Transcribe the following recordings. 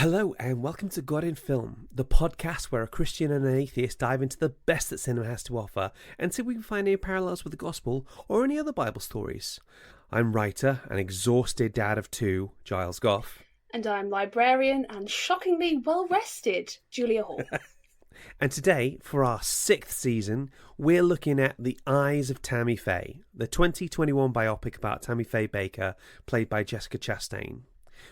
Hello and welcome to God in Film, the podcast where a Christian and an atheist dive into the best that cinema has to offer and see if we can find any parallels with the gospel or any other Bible stories. I'm writer and exhausted dad of two, Giles Goff. And I'm librarian and shockingly well-rested, Julia Hall. And today, for our 6th season, we're looking at The Eyes of Tammy Faye, the 2021 biopic about Tammy Faye Bakker, played by Jessica Chastain.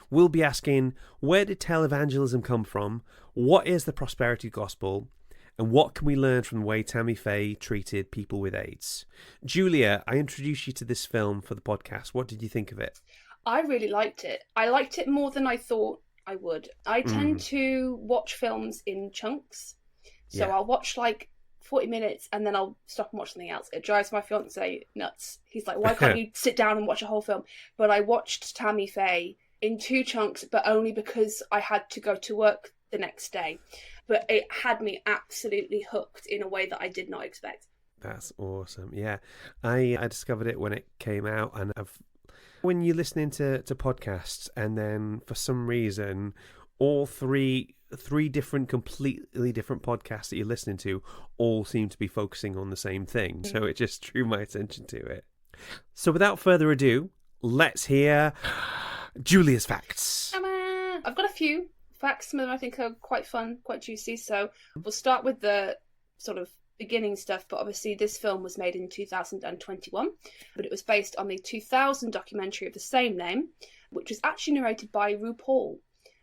We'll be asking, where did televangelism come from? What is the prosperity gospel? And what can we learn from the way Tammy Faye treated people with AIDS? Julia, I introduced you to this film for the podcast. What did you think of it? I really liked it. I liked it more than I thought I would. I tend to watch films in chunks. So I'll watch like 40 minutes and then I'll stop and watch something else. It drives my fiancé nuts. He's like, why can't you sit down and watch a whole film? But I watched Tammy Faye in 2 chunks, but only because I had to go to work the next day. But it had me absolutely hooked in a way that I did not expect. That's awesome. Yeah, I discovered it when it came out, and when you're listening to podcasts and then for some reason all three different, completely different podcasts that you're listening to all seem to be focusing on the same thing. So it just drew my attention to it. So without further ado, let's hear Julia's facts. I've got a few facts. Some of them I think are quite fun, quite juicy. So we'll start with the sort of beginning stuff. But obviously this film was made in 2021. But it was based on the 2000 documentary of the same name, which was actually narrated by RuPaul.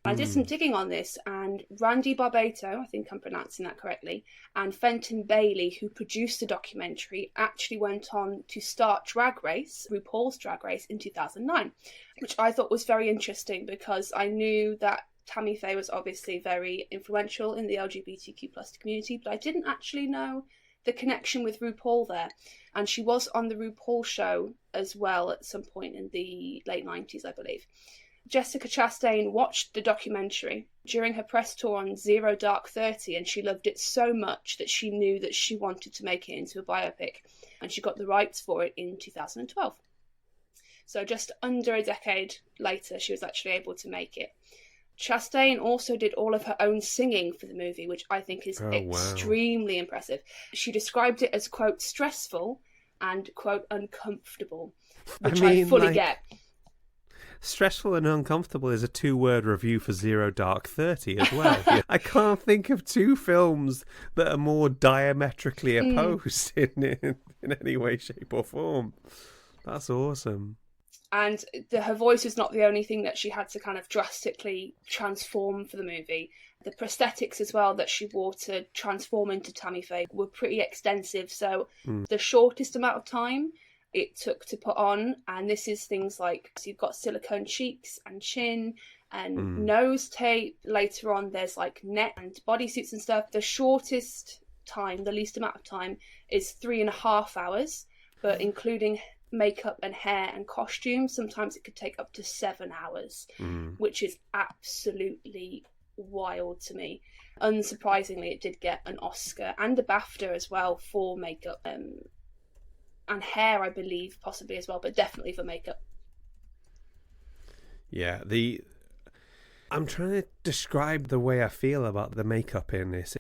I did some digging on this, and Randy Barbato, I think I'm pronouncing that correctly, and Fenton Bailey, who produced the documentary, actually went on to start Drag Race, RuPaul's Drag Race, in 2009, which I thought was very interesting because I knew that Tammy Faye was obviously very influential in the LGBTQ plus community, but I didn't actually know the connection with RuPaul there. And she was on the RuPaul show as well at some point in the late 90s, I believe. Jessica Chastain watched the documentary during her press tour on Zero Dark 30, and she loved it so much that she knew that she wanted to make it into a biopic, and she got the rights for it in 2012. So just under a decade later, she was actually able to make it. Chastain also did all of her own singing for the movie, which I think is extremely impressive. She described it as, quote, stressful and, quote, uncomfortable, which I fully get. Stressful and uncomfortable is a 2-word review for Zero Dark 30 as well. I can't think of 2 films that are more diametrically opposed in any way, shape or form. That's awesome. And her voice was not the only thing that she had to kind of drastically transform for the movie. The prosthetics as well that she wore to transform into Tammy Faye were pretty extensive. So the shortest amount of time it took to put on, and this is things like, so you've got silicone cheeks and chin and nose tape. Later on there's like neck and bodysuits and stuff. The shortest time, the least amount of time, is 3.5 hours, but including makeup and hair and costume, sometimes it could take up to 7 hours, which is absolutely wild to me. Unsurprisingly, it did get an Oscar and a BAFTA as well for makeup and hair, I believe, possibly as well, but definitely for makeup. Yeah, I'm trying to describe the way I feel about the makeup in this.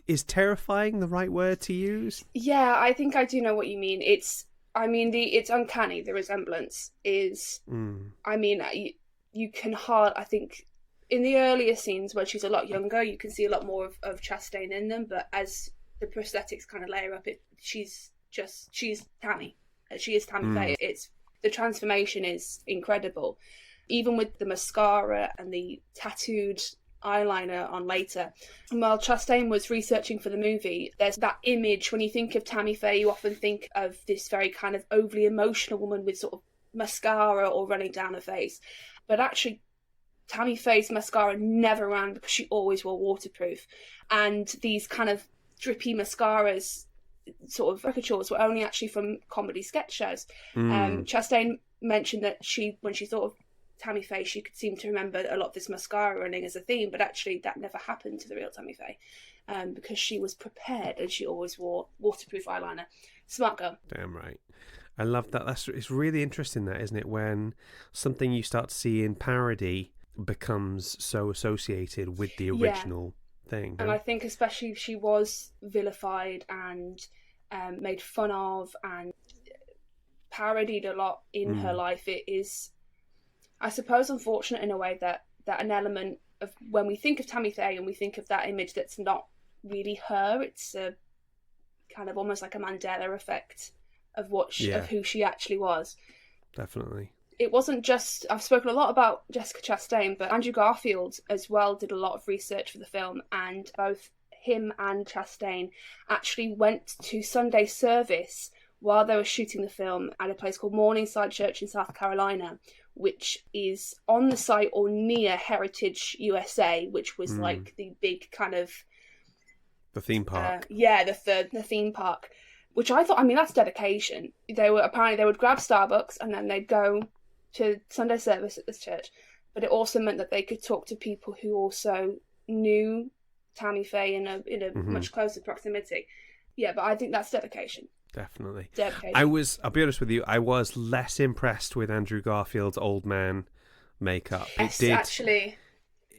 Is terrifying the right word to use? Yeah, I think I do know what you mean. It's uncanny. The resemblance is, you can I think in the earlier scenes when she's a lot younger, you can see a lot more of Chastain in them, but as the prosthetics kind of layer up, she's Tammy. She is Tammy Faye. The transformation is incredible. Even with the mascara and the tattooed eyeliner on later. And while Chastain was researching for the movie, there's that image, when you think of Tammy Faye, you often think of this very kind of overly emotional woman with sort of mascara all running down her face. But actually, Tammy Faye's mascara never ran because she always wore waterproof. And these kind of drippy mascaras, sort of caricatures, were only actually from comedy sketch shows. Chastain mentioned that when she thought of Tammy Faye, she could seem to remember a lot of this mascara running as a theme, but actually that never happened to the real Tammy Faye, because she was prepared and she always wore waterproof eyeliner. Smart girl. Damn right. I love that. It's really interesting, that, isn't it? When something you start to see in parody becomes so associated with the original thing. And I think especially she was vilified and made fun of and parodied a lot in her life. It is, I suppose, unfortunate in a way that an element of when we think of Tammy Faye and we think of that image that's not really her, it's a kind of almost like a Mandela effect of of who she actually was. Definitely. It wasn't just, I've spoken a lot about Jessica Chastain, but Andrew Garfield as well did a lot of research for the film, and both him and Chastain actually went to Sunday service while they were shooting the film at a place called Morningside Church in South Carolina, which is on the site or near Heritage USA, which was like the big kind of... The theme park. The theme park, which I thought, I mean, that's dedication. They would grab Starbucks and then they'd go to Sunday service at this church, but it also meant that they could talk to people who also knew Tammy Faye in a much closer proximity. Yeah, but I think that's dedication. Definitely. Dedication. I'll be honest with you, I was less impressed with Andrew Garfield's old man makeup. Yes, actually.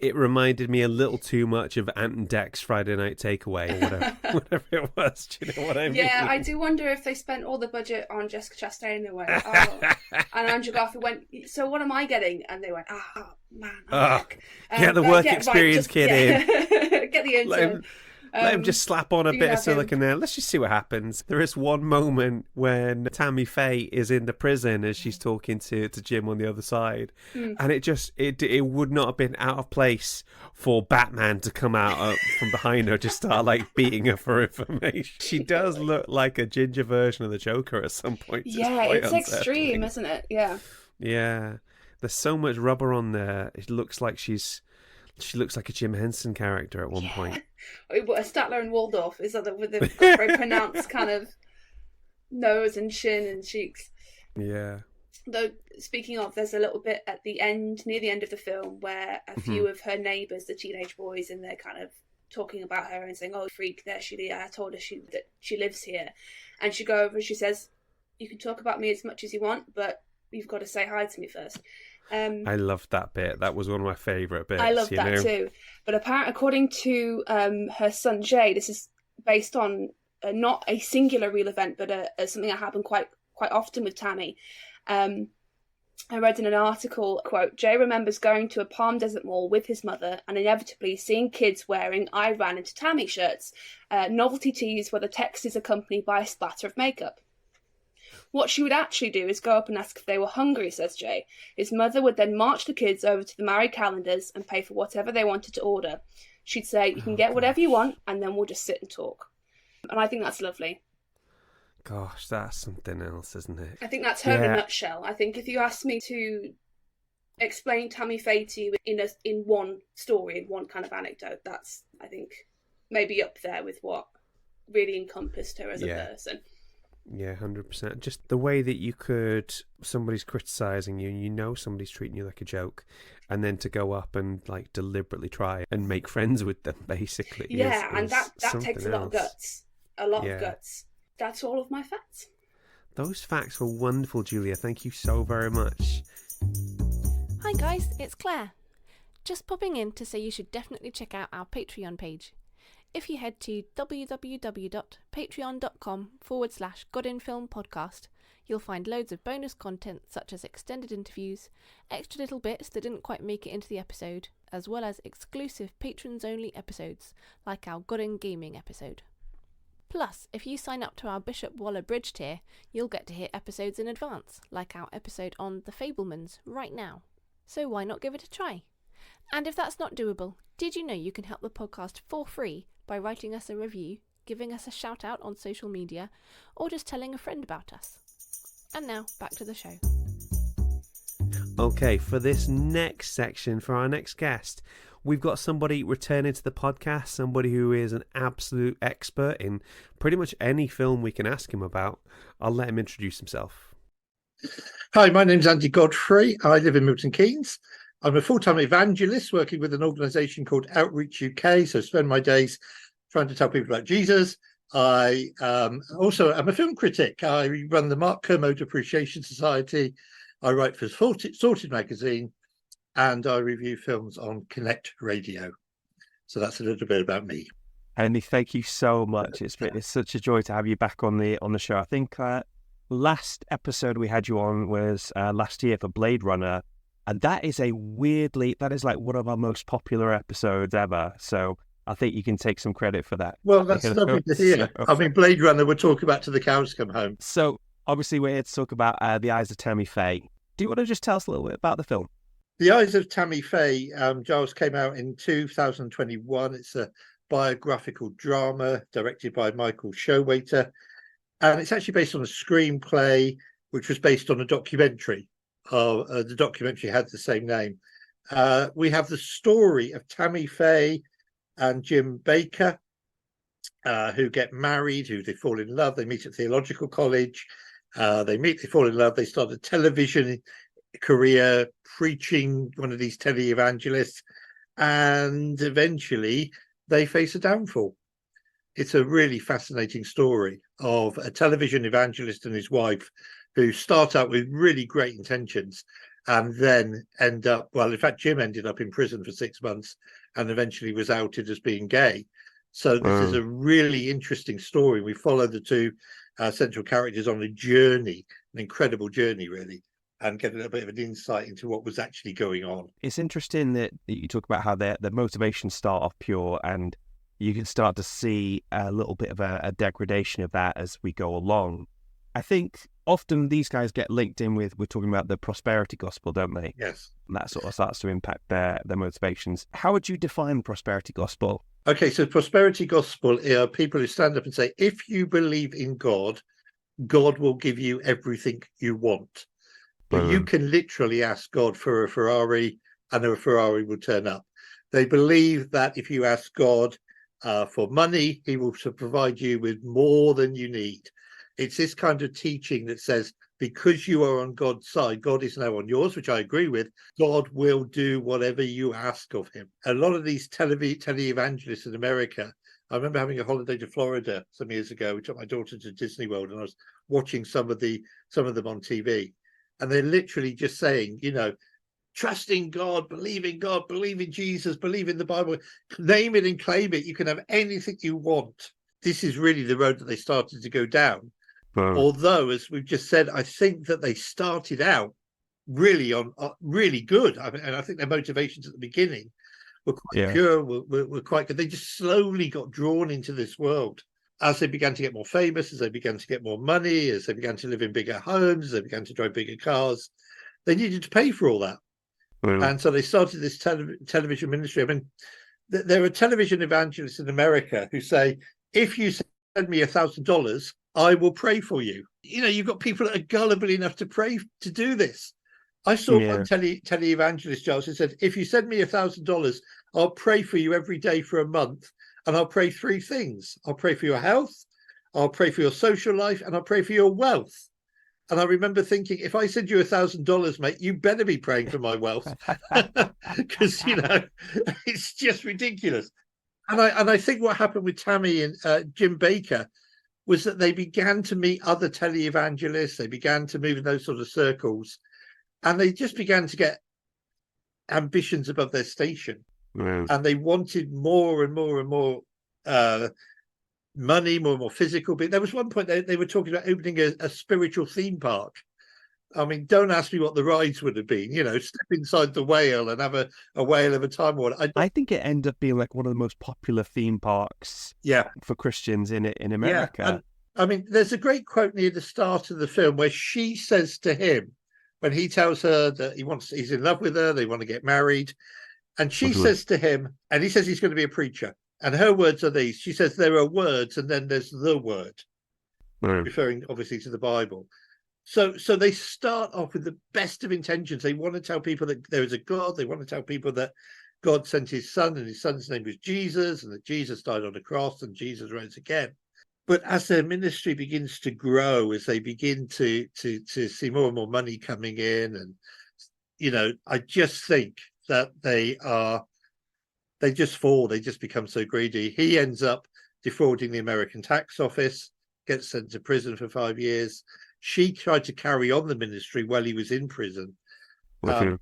It reminded me a little too much of Ant and Dec's Friday Night Takeaway, or whatever it was. Do you know what I mean? Yeah, I do wonder if they spent all the budget on Jessica Chastain and went, oh. And Andrew Garfield went, so what am I getting? And they went, oh, man, I'm back. Get the work experience kid in. Get the intern. Let him just slap on a bit of silicone there. Let's just see what happens. There is one moment when Tammy Faye is in the prison as she's talking to Jim on the other side. And it would not have been out of place for Batman to come out from behind her, just start like beating her for information. She does look like a ginger version of the Joker at some point. Yeah, it's extreme, isn't it? Yeah. Yeah. There's so much rubber on there. It looks like she looks like a Jim Henson character at one point. Statler and Waldorf is that with the very pronounced kind of nose and chin and cheeks. Yeah. Though, speaking of, there's a little bit at the end, near the end of the film, where a few of her neighbours, the teenage boys, and they're kind of talking about her and saying, "Oh, freak, there she is. I told her that she lives here," and she go over and she says, "You can talk about me as much as you want, but you've got to say hi to me first." I loved that bit. That was one of my favourite bits. I love that too. But apparently, according to her son Jay, this is based on not a singular real event, but something that happened quite often with Tammy. I read in an article, quote, Jay remembers going to a Palm Desert mall with his mother and inevitably seeing kids wearing I Ran Into Tammy shirts, novelty tees where the text is accompanied by a splatter of makeup. What she would actually do is go up and ask if they were hungry, says Jay. His mother would then march the kids over to the Marie calendars and pay for whatever they wanted to order. She'd say, you can get whatever you want, and then we'll just sit and talk. And I think that's lovely. Gosh, that's something else, isn't it? I think that's her in a nutshell. I think if you asked me to explain Tammy Faye to you in one story, in one kind of anecdote, that's, I think, maybe up there with what really encompassed her as a person. Yeah, 100%. Just the way that somebody's criticising you and you know somebody's treating you like a joke, and then to go up and like deliberately try and make friends with them, basically. Yeah, and that takes a lot of guts. A lot of guts. That's all of my facts. Those facts were wonderful, Julia. Thank you so very much. Hi guys, it's Claire. Just popping in to say you should definitely check out our Patreon page. If you head to www.patreon.com/godinfilmpodcast, you'll find loads of bonus content such as extended interviews, extra little bits that didn't quite make it into the episode, as well as exclusive patrons-only episodes, like our Godin Gaming episode. Plus, if you sign up to our Bishop Waller Bridge tier, you'll get to hear episodes in advance, like our episode on The Fablemans right now. So why not give it a try? And if that's not doable, did you know you can help the podcast for free by writing us a review, giving us a shout out on social media, or just telling a friend about us? And now, back to the show. Okay, for this next section, for our next guest, we've got somebody returning to the podcast, somebody who is an absolute expert in pretty much any film we can ask him about. I'll let him introduce himself. Hi, my name's Andy Godfrey. I live in Milton Keynes. I'm a full-time evangelist working with an organisation called Outreach UK, so I spend my days trying to tell people about Jesus. I also am a film critic. I run the Mark Kermode Appreciation Society. I write for Sorted magazine, and I review films on Connect Radio. So that's a little bit about me. Andy, thank you so much. It's such a joy to have you back on the show. I think last episode we had you on was last year for Blade Runner, and that is like one of our most popular episodes ever. So I think you can take some credit for that. Well, that's lovely to hear. I mean, Blade Runner we'll talk about till the cows come home. So obviously we're here to talk about The Eyes of Tammy Faye. Do you want to just tell us a little bit about the film? The Eyes of Tammy Faye, Giles, came out in 2021. It's a biographical drama directed by Michael Showalter, and it's actually based on a screenplay which was based on a documentary. The documentary had the same name. We have the story of Tammy Faye and Jim Bakker, who get married, who they fall in love. They meet at theological college. They fall in love. They start a television career preaching, one of these televangelists, and eventually they face a downfall. It's a really fascinating story of a television evangelist and his wife who start out with really great intentions and then end up, well, in fact, Jim ended up in prison for 6 months and eventually was outed as being gay. So this is a really interesting story. We follow the two central characters on a journey, an incredible journey, really, and get a little bit of an insight into what was actually going on. It's interesting that you talk about how their motivations start off pure, and you can start to see a little bit of a degradation of that as we go along. I think often these guys get linked in with, we're talking about the prosperity gospel, don't they? Yes. And that sort of starts to impact their motivations. How would you define prosperity gospel? Okay, so prosperity gospel are people who stand up and say, if you believe in God, God will give you everything you want. But you can literally ask God for a Ferrari and a Ferrari will turn up. They believe that if you ask God for money, he will provide you with more than you need. It's this kind of teaching that says, because you are on God's side, God is now on yours, which I agree with. God will do whatever you ask of him. A lot of these televangelists in America, I remember having a holiday to Florida some years ago. We took my daughter to Disney World and I was watching some of them on TV. And they're literally just saying, trust in God, believe in Jesus, believe in the Bible, name it and claim it. You can have anything you want. This is really the road that they started to go down. Although, as we've just said, I think that they started out really good. And I think their motivations at the beginning were quite pure, were quite good. They just slowly got drawn into this world. As they began to get more famous, as they began to get more money, as they began to live in bigger homes, as they began to drive bigger cars, they needed to pay for all that. And so they started this television ministry. I mean, there are television evangelists in America who say, if you send me $1,000, I will pray for you. You've got people that are gullible enough to pray to do this. I saw one televangelist, Giles, who said, if you send me $1,000, I'll pray for you every day for a month. And I'll pray 3 things. I'll pray for your health, I'll pray for your social life, and I'll pray for your wealth. And I remember thinking, if I send you $1,000, mate, you better be praying for my wealth. Because, it's just ridiculous. And I think what happened with Tammy and Jim Bakker was that they began to meet other televangelists. They began to move in those sort of circles. And they just began to get ambitions above their station. And they wanted more and more and more money, more and more physical. But there was one point they were talking about opening a spiritual theme park. I mean, don't ask me what the rides would have been. Step inside the whale and have a whale of a time. I think it ended up being like one of the most popular theme parks for Christians in America. Yeah. And, I mean, there's a great quote near the start of the film where she says to him, when he tells her that he's in love with her, they want to get married. And she says to him, and he says he's going to be a preacher. And her words are these. She says, there are words and then there's the word, referring obviously to the Bible. So they start off with the best of intentions. They want to tell people that there is a God. They want to tell people that God sent his son and his son's name was Jesus and that Jesus died on the cross and Jesus rose again. But as their ministry begins to grow, as they begin to see more and more money coming in, and, I just think that they just fall. They just become so greedy. He ends up defrauding the American tax office, gets sent to prison for 5 years. She tried to carry on the ministry while he was in prison.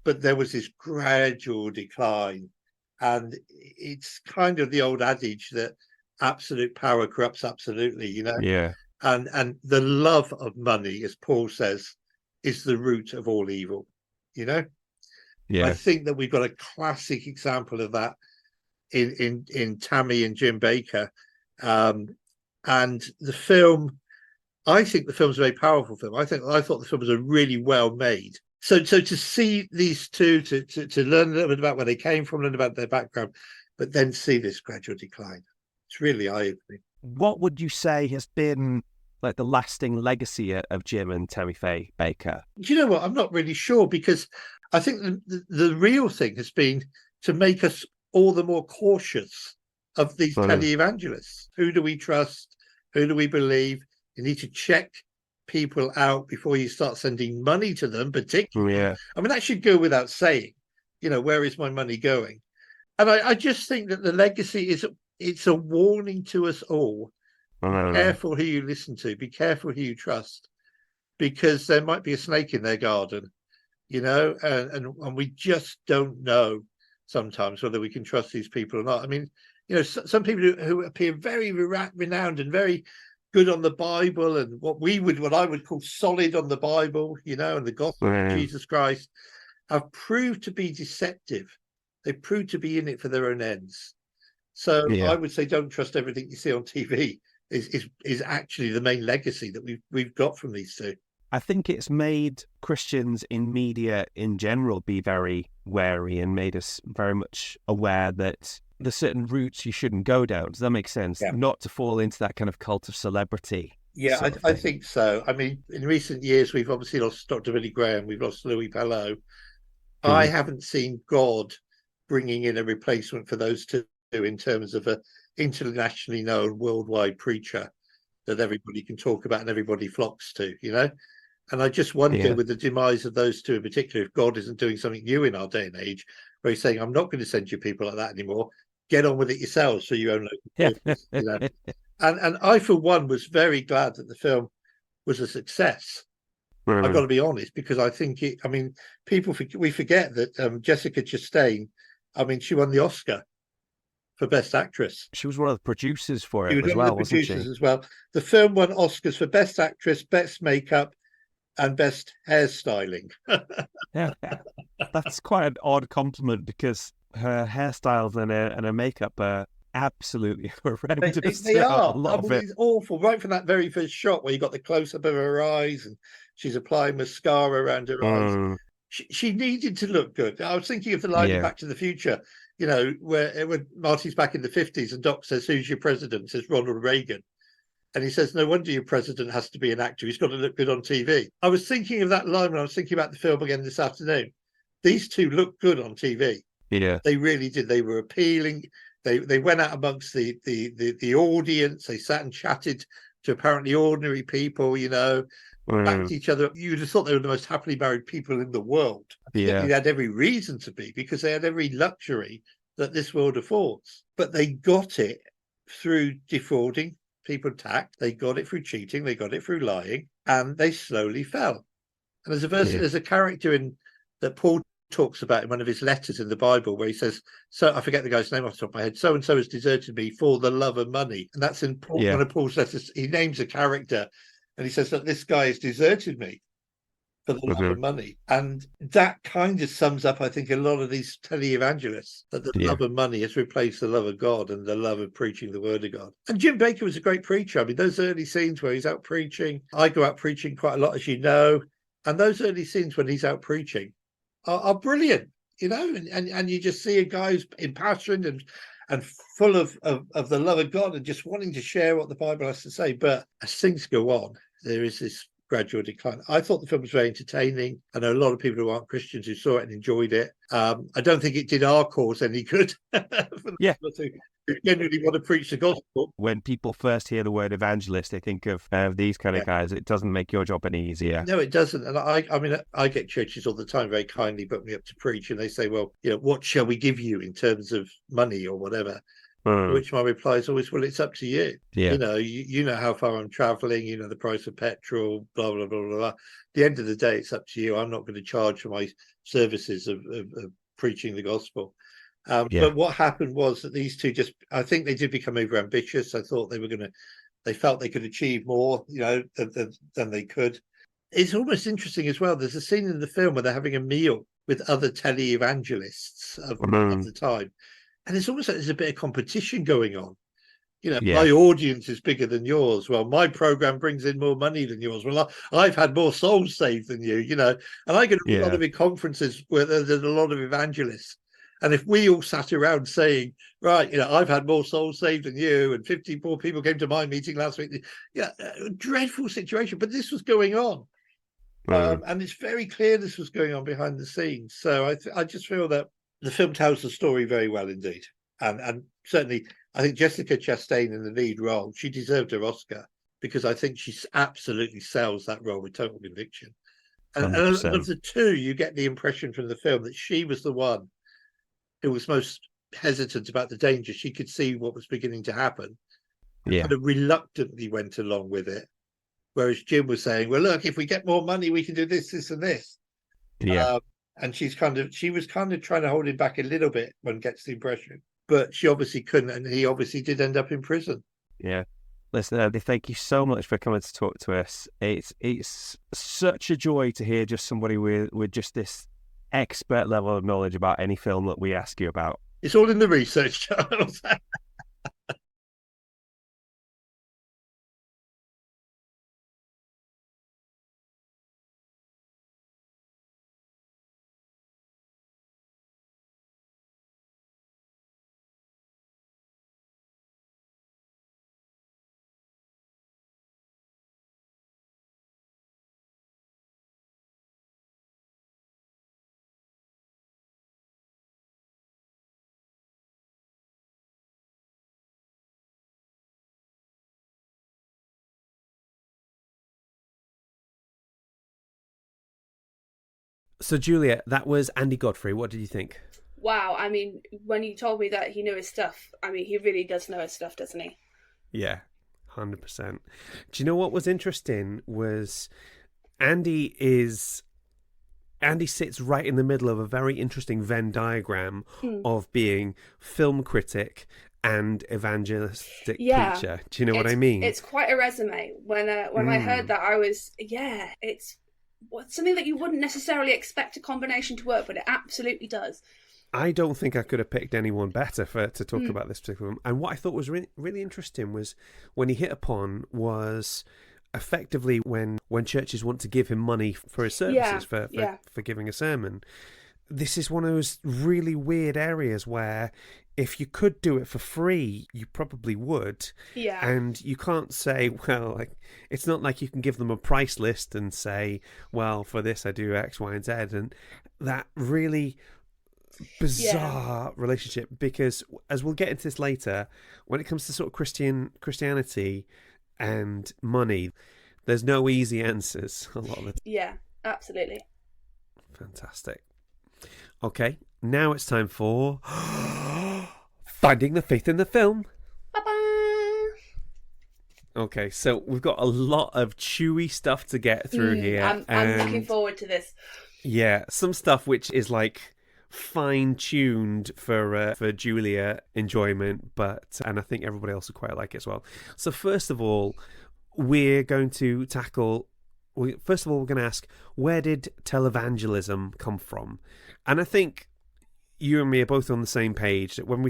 But there was this gradual decline. And it's kind of the old adage that absolute power corrupts absolutely, Yeah. And the love of money, as Paul says, is the root of all evil, Yeah. I think that we've got a classic example of that in Tammy and Jim Bakker. And the film, I think the film's a very powerful film. I thought the film was a really well made. So to see these two, to learn a little bit about where they came from, learn about their background, but then see this gradual decline, it's really eye-opening. What would you say has been like the lasting legacy of Jim and Tammy Faye Bakker? Do you know what? I'm not really sure, because I think the real thing has been to make us all the more cautious of these televangelists. Who do we trust? Who do we believe? You need to check people out before you start sending money to them, particularly. Yeah. I mean, that should go without saying, where is my money going? And I just think that the legacy it's a warning to us all. Be careful who you listen to, be careful who you trust, because there might be a snake in their garden, and we just don't know sometimes whether we can trust these people or not. I mean, some people who appear very renowned and very good on the Bible and what I would call solid on the Bible, and the gospel of Jesus Christ, have proved to be deceptive. They proved to be in it for their own ends. So I would say don't trust everything you see on TV is actually the main legacy that we've got from these two. I think it's made Christians in media in general be very wary and made us very much aware that there's certain routes you shouldn't go down. Does that make sense? Yeah. Not to fall into that kind of cult of celebrity. Yeah, I think so. I mean, in recent years, we've obviously lost Dr. Billy Graham. We've lost Louis Pallow. I haven't seen God bringing in a replacement for those two in terms of an internationally known worldwide preacher that everybody can talk about and everybody flocks to, And I just wonder with the demise of those two in particular, if God isn't doing something new in our day and age, where he's saying, I'm not going to send you people like that anymore. Get on with it yourselves for your own local business, And I, for one, was very glad that the film was a success. I've got to be honest, because I think we forget that Jessica Chastain, she won the Oscar for Best Actress. She was one of the producers for it as well, wasn't she? As well. The film won Oscars for Best Actress, Best Makeup, and Best Hairstyling. Yeah, that's quite an odd compliment, because her hairstyles and her makeup are absolutely horrendous. They are. It's awful. Right from that very first shot where you got the close-up of her eyes and she's applying mascara around her eyes. She needed to look good. I was thinking of the line in Back to the Future, where Marty's back in the 50s and Doc says, who's your president? Says Ronald Reagan. And he says, no wonder your president has to be an actor. He's got to look good on TV. I was thinking of that line when I was thinking about the film again this afternoon. These two look good on TV. Yeah. They really did. They were appealing. They went out amongst the audience. They sat and chatted to apparently ordinary people, backed each other up. You'd have thought they were the most happily married people in the world. Yeah. They had every reason to be, because they had every luxury that this world affords. But they got it through defrauding people tact. They got it through cheating. They got it through lying, and they slowly fell. And there's a character in that Paul talks about in one of his letters in the Bible where he says, so I forget the guy's name off the top of my head, so and so has deserted me for the love of money. And that's in one of Paul's letters. He names a character and he says that this guy has deserted me for the love of money. And that kind of sums up, I think, a lot of these televangelists, that the love of money has replaced the love of God and the love of preaching the word of God. And Jim Bakker was a great preacher. I mean, those early scenes where he's out preaching, I go out preaching quite a lot, as you know, and those early scenes when he's out preaching are brilliant, and you just see a guy who's impassioned and full of the love of God and just wanting to share what the Bible has to say. But as things go on, there is this gradual decline. I thought the film was very entertaining. I know a lot of people who aren't Christians who saw it and enjoyed it. I don't think it did our cause any good. Who genuinely want to preach the gospel. When people first hear the word evangelist, they think of these kind of guys. It doesn't make your job any easier. No, it doesn't. And I get churches all the time very kindly book me up to preach, and they say, well, what shall we give you in terms of money or whatever? Which my reply is always, well, it's up to you. Yeah. You know how far I'm traveling, the price of petrol, blah, blah, blah, blah, blah. At the end of the day, it's up to you. I'm not going to charge for my services of preaching the gospel. Yeah. But what happened was that these two I think they did become over ambitious. I thought they felt they could achieve more, than they could. It's almost interesting as well. There's a scene in the film where they're having a meal with other televangelists of the time. And it's almost like there's a bit of competition going on. My audience is bigger than yours. Well, my program brings in more money than yours. Well, I've had more souls saved than you, and I get a lot of in conferences where there's a lot of evangelists. And if we all sat around saying, right, I've had more souls saved than you, and 54 people came to my meeting last week. A dreadful situation, but this was going on. And it's very clear this was going on behind the scenes. So I just feel that the film tells the story very well indeed. And certainly, I think Jessica Chastain in the lead role, she deserved her Oscar because I think she absolutely sells that role with total conviction. And of the two, you get the impression from the film that she was the one who was most hesitant about the danger. She could see what was beginning to happen. Yeah. Kind of reluctantly went along with it. Whereas Jim was saying, well, look, if we get more money, we can do this, this, and this. Yeah. And she was kind of trying to hold him back a little bit, one gets the impression. But she obviously couldn't, and he obviously did end up in prison. Yeah. Listen, Andy, thank you so much for coming to talk to us. It's such a joy to hear just somebody with just this expert level of knowledge about any film that we ask you about. It's all in the research, Charles. So, Julia, that was Andy Godfrey. What did you think? Wow, I mean, when you told me that he knew his stuff, I mean, he really does know his stuff, doesn't he? Yeah, 100%. Do you know what was interesting was Andy sits right in the middle of a very interesting Venn diagram of being film critic and evangelistic preacher. Do you know what I mean? It's quite a resume. When I heard that, I was, it's something that you wouldn't necessarily expect a combination to work, but it absolutely does. I don't think I could have picked anyone better to talk about this particular one. And what I thought was really interesting was when he hit upon was effectively when churches want to give him money for his services, for giving a sermon. This is one of those really weird areas where if you could do it for free, you probably would. Yeah. And you can't say, well, it's not like you can give them a price list and say, well, for this I do X, Y, and Z. And that really bizarre relationship, because as we'll get into this later, when it comes to sort of Christianity and money, there's no easy answers a lot of the time. Yeah, absolutely. Fantastic. Okay, now it's time for Finding the Faith in the Film. Ba-ba! Okay, so we've got a lot of chewy stuff to get through here. I'm looking forward to this. Yeah, some stuff which is like fine-tuned for Julia enjoyment, and I think everybody else will quite like it as well. So first of all, we're going to tackle... First of all, we're going to ask, where did televangelism come from? And I think you and me are both on the same page that when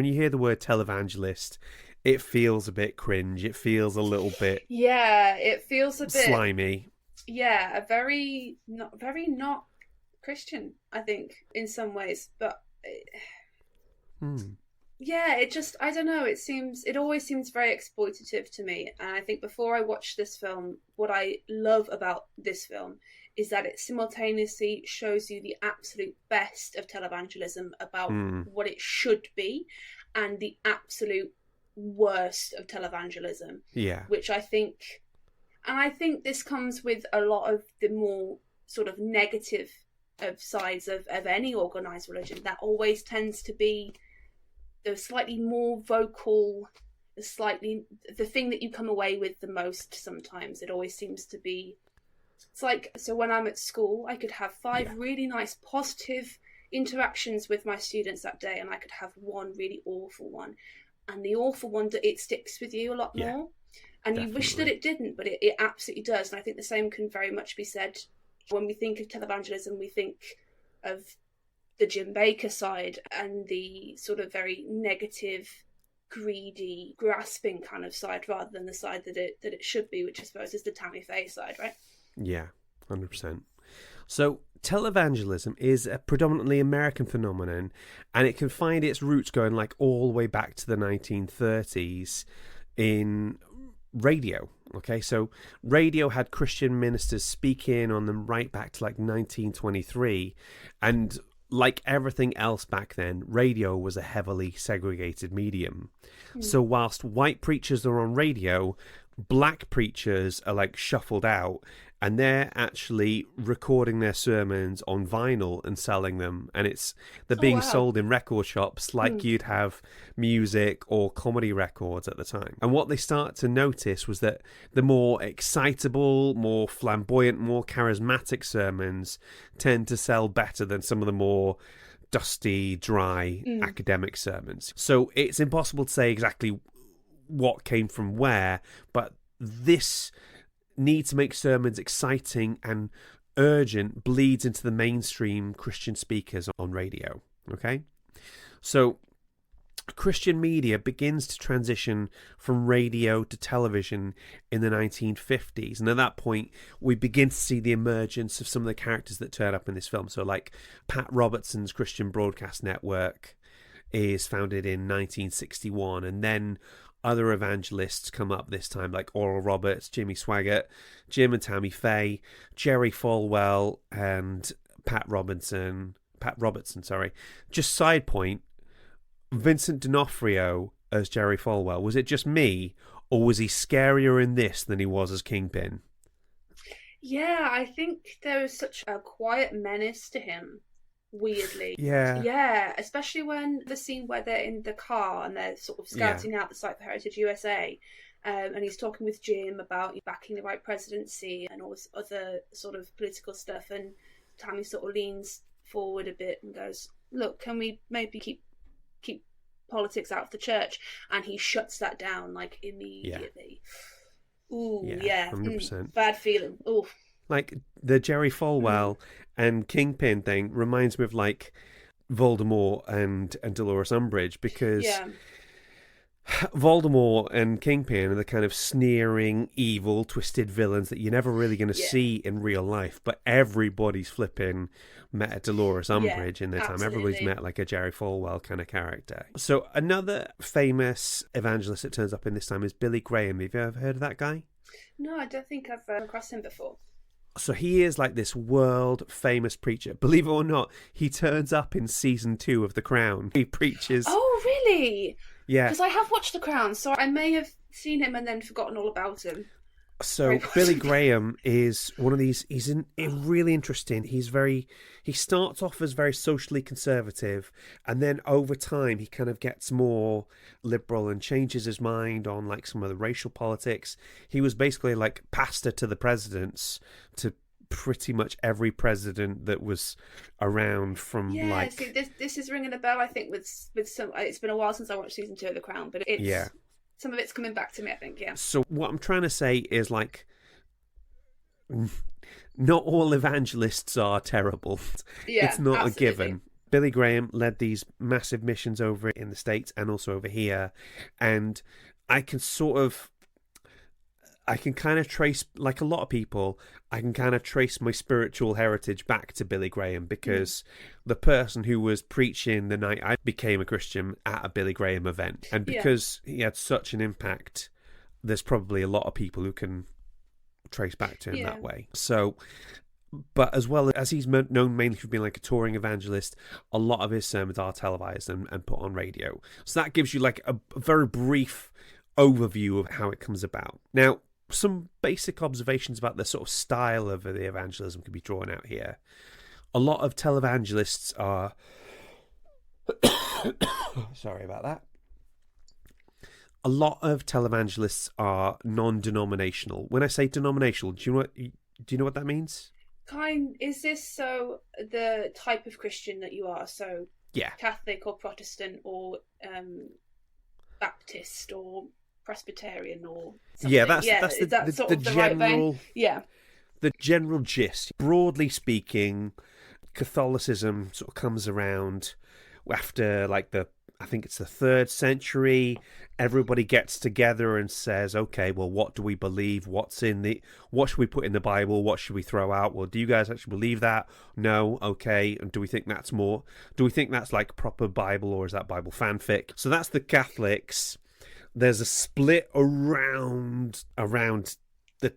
you hear the word televangelist, it feels a bit cringe. It feels a little bit... Yeah, it feels a bit... slimy. Yeah, very not Christian, I think, in some ways. But... Yeah, it just, I don't know, it always seems very exploitative to me. And I think before I watched this film, what I love about this film is that it simultaneously shows you the absolute best of televangelism about what it should be, and the absolute worst of televangelism. Yeah. Which I think this comes with a lot of the more sort of negative of sides of any organised religion. That always tends to be the slightly more vocal, the thing that you come away with the most sometimes. It always seems to be It's like, so when I'm at school, I could have 5 really nice, positive interactions with my students that day, and I could have one really awful one. And the awful one, it sticks with you a lot more. And definitely. You wish that it didn't, but it absolutely does. And I think the same can very much be said when we think of televangelism. We think of the Jim Bakker side and the sort of very negative, greedy, grasping kind of side, rather than the side that it should be, which I suppose is the Tammy Faye side, right? Yeah, 100%. So televangelism is a predominantly American phenomenon, and it can find its roots going like all the way back to the 1930s in radio. Okay, so radio had Christian ministers speaking on them right back to like 1923, and like everything else back then, radio was a heavily segregated medium. So whilst white preachers are on radio, black preachers are like shuffled out, and they're actually recording their sermons on vinyl and selling them, and they're being sold in record shops like you'd have music or comedy records at the time. And what they start to notice was that the more excitable, more flamboyant, more charismatic sermons tend to sell better than some of the more dusty, dry academic sermons. So it's impossible to say exactly what came from where, but this need to make sermons exciting and urgent bleeds into the mainstream Christian speakers on radio. Okay, so Christian media begins to transition from radio to television in the 1950s, and at that point we begin to see the emergence of some of the characters that turn up in this film. So like Pat Robertson's Christian Broadcast Network is founded in 1961, and then other evangelists come up this time, like Oral Roberts, Jimmy Swaggart, Jim and Tammy Faye, Jerry Falwell, and Pat Robertson. Just side point, Vincent D'Onofrio as Jerry Falwell. Was it just me, or was he scarier in this than he was as Kingpin? Yeah, I think there was such a quiet menace to him. Weirdly. Yeah, especially when the scene where they're in the car and they're sort of scouting out the site for Heritage USA, and he's talking with Jim about backing the right presidency and all this other sort of political stuff, and Tammy sort of leans forward a bit and goes, look, can we maybe keep politics out of the church? And he shuts that down like immediately. Ooh, 100%. Bad feeling. Ooh. Like the Jerry Falwell and Kingpin thing reminds me of like Voldemort and Dolores Umbridge, because Voldemort and Kingpin are the kind of sneering, evil, twisted villains that you're never really going to see in real life, but everybody's flipping met a Dolores Umbridge in their time. Everybody's met like a Jerry Falwell kind of character. So another famous evangelist that turns up in this time is Billy Graham. Have you ever heard of that guy? No, I don't think I've come across him before. So he is like this world famous preacher. Believe it or not, he turns up in season 2 of The Crown. He preaches. Oh, really? Yeah. Because I have watched The Crown, so I may have seen him and then forgotten all about him. So Billy Graham is one of these. He's really interesting. He starts off as very socially conservative, and then over time he kind of gets more liberal and changes his mind on like some of the racial politics. He was basically like pastor to the presidents, to pretty much every president that was around from see, this is ringing a bell. I think with some. It's been a while since I watched season 2 of The Crown, but it's some of it's coming back to me, I think. Yeah. So what I'm trying to say is like, not all evangelists are terrible. Yeah, it's not absolutely. a given. Billy Graham led these massive missions over in the States and also over here, and I can kind of trace, like a lot of people, I can kind of trace my spiritual heritage back to Billy Graham, because the person who was preaching the night I became a Christian at a Billy Graham event, and because he had such an impact, there's probably a lot of people who can trace back to him that way. So, but as well as he's known mainly for being like a touring evangelist, a lot of his sermons are televised and put on radio. So that gives you like a very brief overview of how it comes about. Now, some basic observations about the sort of style of the evangelism can be drawn out here. A lot of televangelists are sorry about that. A lot of televangelists are non-denominational. When I say denominational, do you know what Do you know what that means? Is this so the type of Christian that you are? So Yeah. Catholic or Protestant or Baptist or Presbyterian or something? Yeah, that's is that sort the of the general, right vein? Yeah. the general gist. Broadly speaking, Catholicism sort of comes around after I think it's the 3rd century. Everybody gets together and says, okay, well, what do we believe? What should we put in the Bible? What should we throw out? Well, do you guys actually believe that? No. Okay. And do we think that's like proper Bible, or is that Bible fanfic? So that's the Catholics. There's a split around the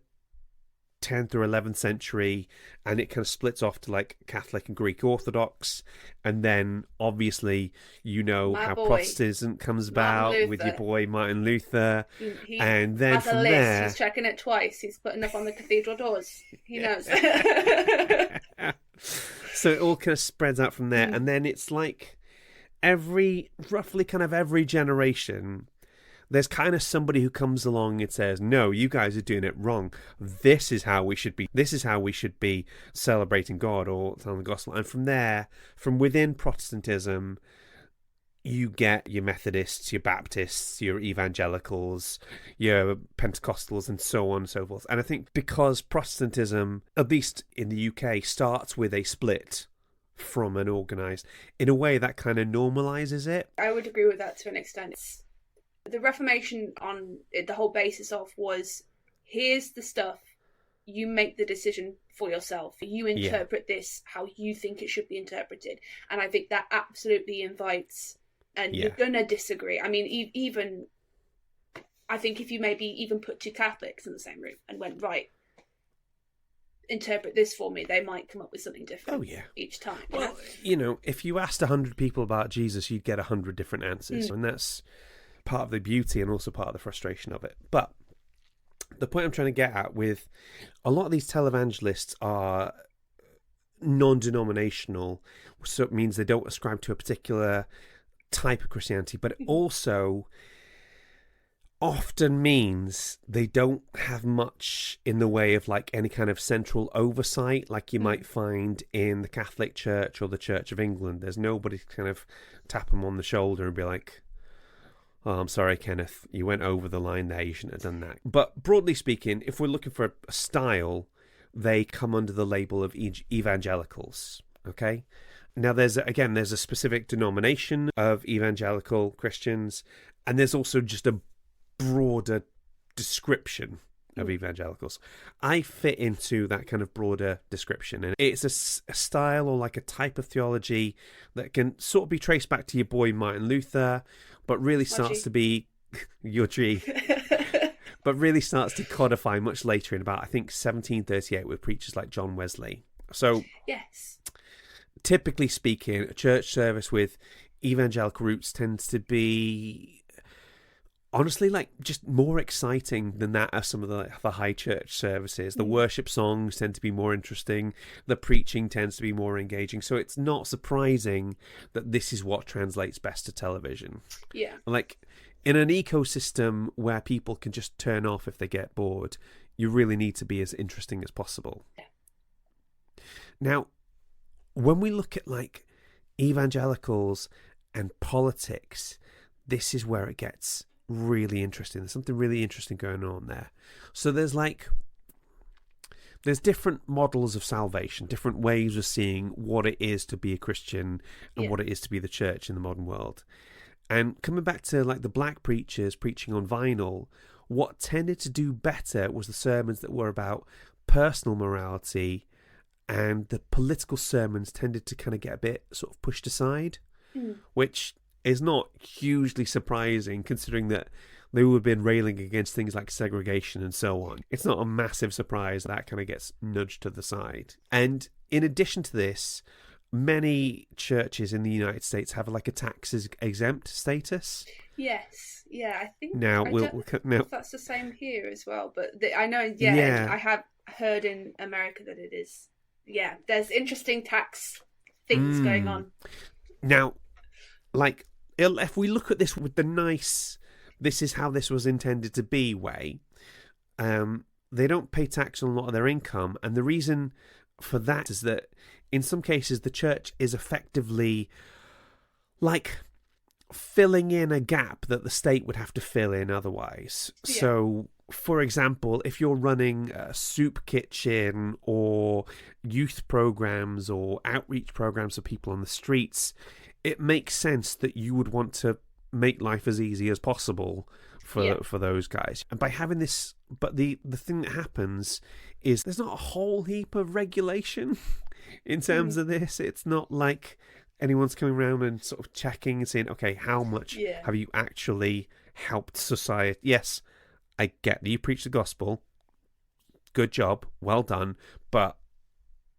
10th or 11th century, and it kind of splits off to like Catholic and Greek Orthodox, and then obviously how Protestantism comes about with your boy Martin Luther. And then from there, he's checking it twice. He's putting up on the cathedral doors. He knows. So it all kind of spreads out from there, and then it's like roughly every generation, there's kind of somebody who comes along and says, no, you guys are doing it wrong. This is how we should be celebrating God or telling the gospel. And from there, from within Protestantism, you get your Methodists, your Baptists, your evangelicals, your Pentecostals, and so on and so forth. And I think because Protestantism, at least in the UK, starts with a split from an organised, in a way that kind of normalises it. I would agree with that to an extent. The Reformation, on the whole basis of, was, here's the stuff, you make the decision for yourself. You interpret this how you think it should be interpreted. And I think that absolutely invites, and you're going to disagree. I mean, even, I think if you maybe even put 2 Catholics in the same room and went, right, interpret this for me, they might come up with something different each time. Well, if you asked 100 people about Jesus, you'd get 100 different answers. And that's part of the beauty and also part of the frustration of it. But the point I'm trying to get at with a lot of these televangelists are non-denominational, so it means they don't ascribe to a particular type of Christianity, but it also often means they don't have much in the way of like any kind of central oversight like you might find in the Catholic Church or the Church of England. There's nobody to kind of tap them on the shoulder and be like, oh, I'm sorry, Kenneth, you went over the line there. You shouldn't have done that. But broadly speaking, if we're looking for a style, they come under the label of evangelicals, okay? Now, there's a specific denomination of evangelical Christians, and there's also just a broader description of evangelicals. I fit into that kind of broader description, and it's a style or like a type of theology that can sort of be traced back to your boy Martin Luther, but really starts to be your G, but really starts to codify much later in about, I think, 1738 with preachers like John Wesley. So, yes, typically speaking, a church service with evangelical roots tends to be, honestly, like just more exciting than that of some of the high church services. The worship songs tend to be more interesting. The preaching tends to be more engaging. So it's not surprising that this is what translates best to television. Yeah. Like in an ecosystem where people can just turn off if they get bored, you really need to be as interesting as possible. Yeah. Now, when we look at like evangelicals and politics, this is where it gets really interesting. There's something really interesting going on there. So there's different models of salvation, different ways of seeing what it is to be a Christian and what it is to be the church in the modern world. And coming back to like the black preachers preaching on vinyl, what tended to do better was the sermons that were about personal morality, and the political sermons tended to kind of get a bit sort of pushed aside, which is not hugely surprising considering that they would have been railing against things like segregation and so on. It's not a massive surprise that kind of gets nudged to the side. And in addition to this, many churches in the United States have like a tax exempt status. Yes, yeah, I think now I don't know if that's the same here as well, but I know, I have heard in America that it is. Yeah, there's interesting tax things going on. Now, like, if we look at this with the nice, this is how this was intended to be way, they don't pay tax on a lot of their income. And the reason for that is that in some cases the church is effectively like filling in a gap that the state would have to fill in otherwise. Yeah. So, for example, if you're running a soup kitchen or youth programs or outreach programs for people on the streets, it makes sense that you would want to make life as easy as possible for those guys. And by having this, but the thing that happens is there's not a whole heap of regulation in terms of this. It's not like anyone's coming around and sort of checking and saying, okay, how much have you actually helped society? Yes, I get that you preach the gospel. Good job. Well done. But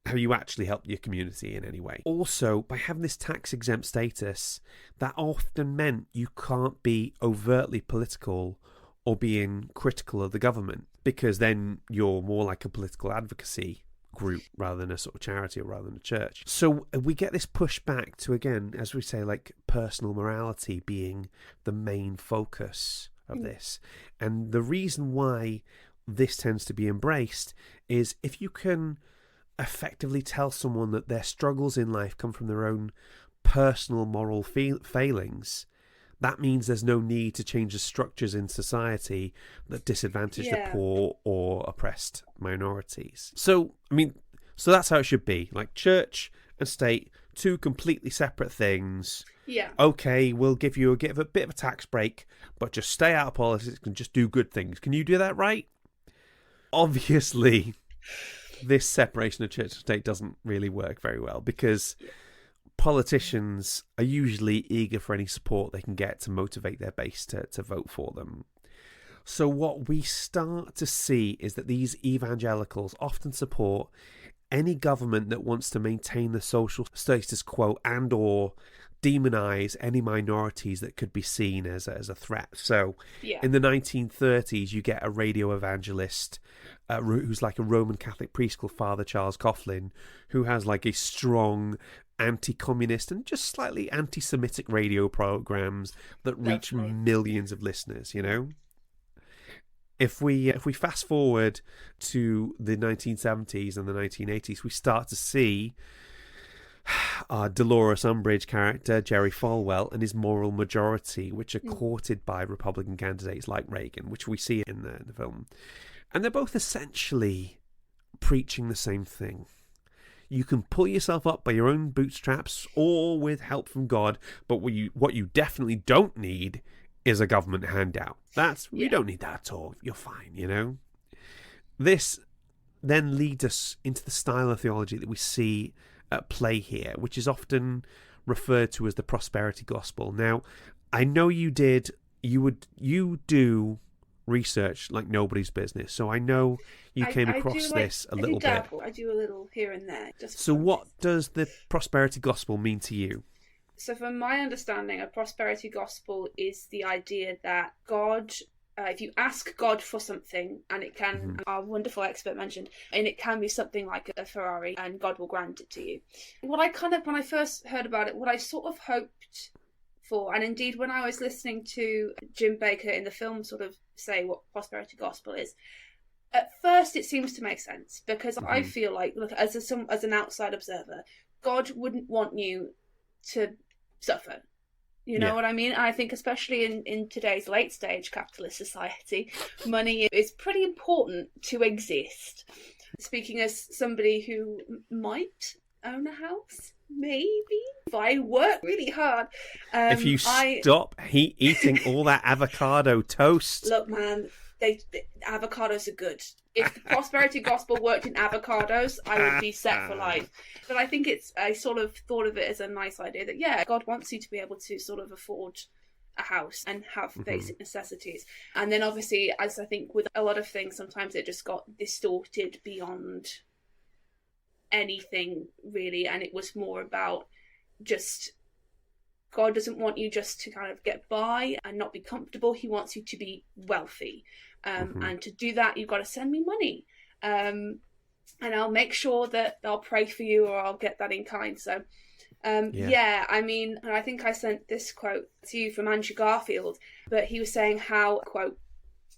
have you actually helped your community in any way? Also, by having this tax-exempt status, that often meant you can't be overtly political or being critical of the government, because then you're more like a political advocacy group rather than a sort of charity or rather than a church. So we get this push back to, again, as we say, like personal morality being the main focus of this. And the reason why this tends to be embraced is if you can effectively tell someone that their struggles in life come from their own personal moral failings, that means there's no need to change the structures in society that disadvantage the poor or oppressed minorities. So, I mean, so that's how it should be. Like church and state, two completely separate things. Yeah. Okay, we'll give you a bit of a tax break, but just stay out of politics and just do good things. Can you do that right? Obviously, this separation of church and state doesn't really work very well, because politicians are usually eager for any support they can get to motivate their base to vote for them. So what we start to see is that these evangelicals often support any government that wants to maintain the social status quo and or demonize any minorities that could be seen as a threat. So in the 1930s, you get a radio evangelist who's like a Roman Catholic priest called Father Charles Coughlin, who has like a strong anti-communist and just slightly anti-Semitic radio programs that reach millions of listeners, you know? If we fast forward to the 1970s and the 1980s, we start to see our Dolores Umbridge character, Jerry Falwell, and his moral majority, which are courted by Republican candidates like Reagan, which we see in the film. And they're both essentially preaching the same thing. You can pull yourself up by your own bootstraps or with help from God, but what you definitely don't need is a government handout. You don't need that at all. You're fine, you know? This then leads us into the style of theology that we see at play here, which is often referred to as the prosperity gospel. Now, I know you do research like nobody's business, so I know you came across this a little bit. I do a little here and there. So what does the prosperity gospel mean to you? So from my understanding, a prosperity gospel is the idea that God, if you ask God for something, and it can, our wonderful expert mentioned, and it can be something like a Ferrari, and God will grant it to you. When I first heard about it, what I sort of hoped for, and indeed when I was listening to Jim Bakker in the film sort of say what prosperity gospel is, at first it seems to make sense, because I feel like, look, as an outside observer, God wouldn't want you to suffer. You know what I mean? I think especially in today's late stage capitalist society, money is pretty important to exist. Speaking as somebody who might own a house, maybe, if I work really hard. If you stop eating all that avocado toast. Look, man, avocados are good. If the prosperity gospel worked in avocados, I would be set for life. But I sort of thought of it as a nice idea that, God wants you to be able to sort of afford a house and have basic necessities. And then obviously, as I think with a lot of things, sometimes it just got distorted beyond anything really, and it was more about just God doesn't want you just to kind of get by and not be comfortable. He wants you to be wealthy. And to do that, you've got to send me money. And I'll make sure that I'll pray for you, or I'll get that in kind. So, I mean, and I think I sent this quote to you from Andrew Garfield, but he was saying how, quote,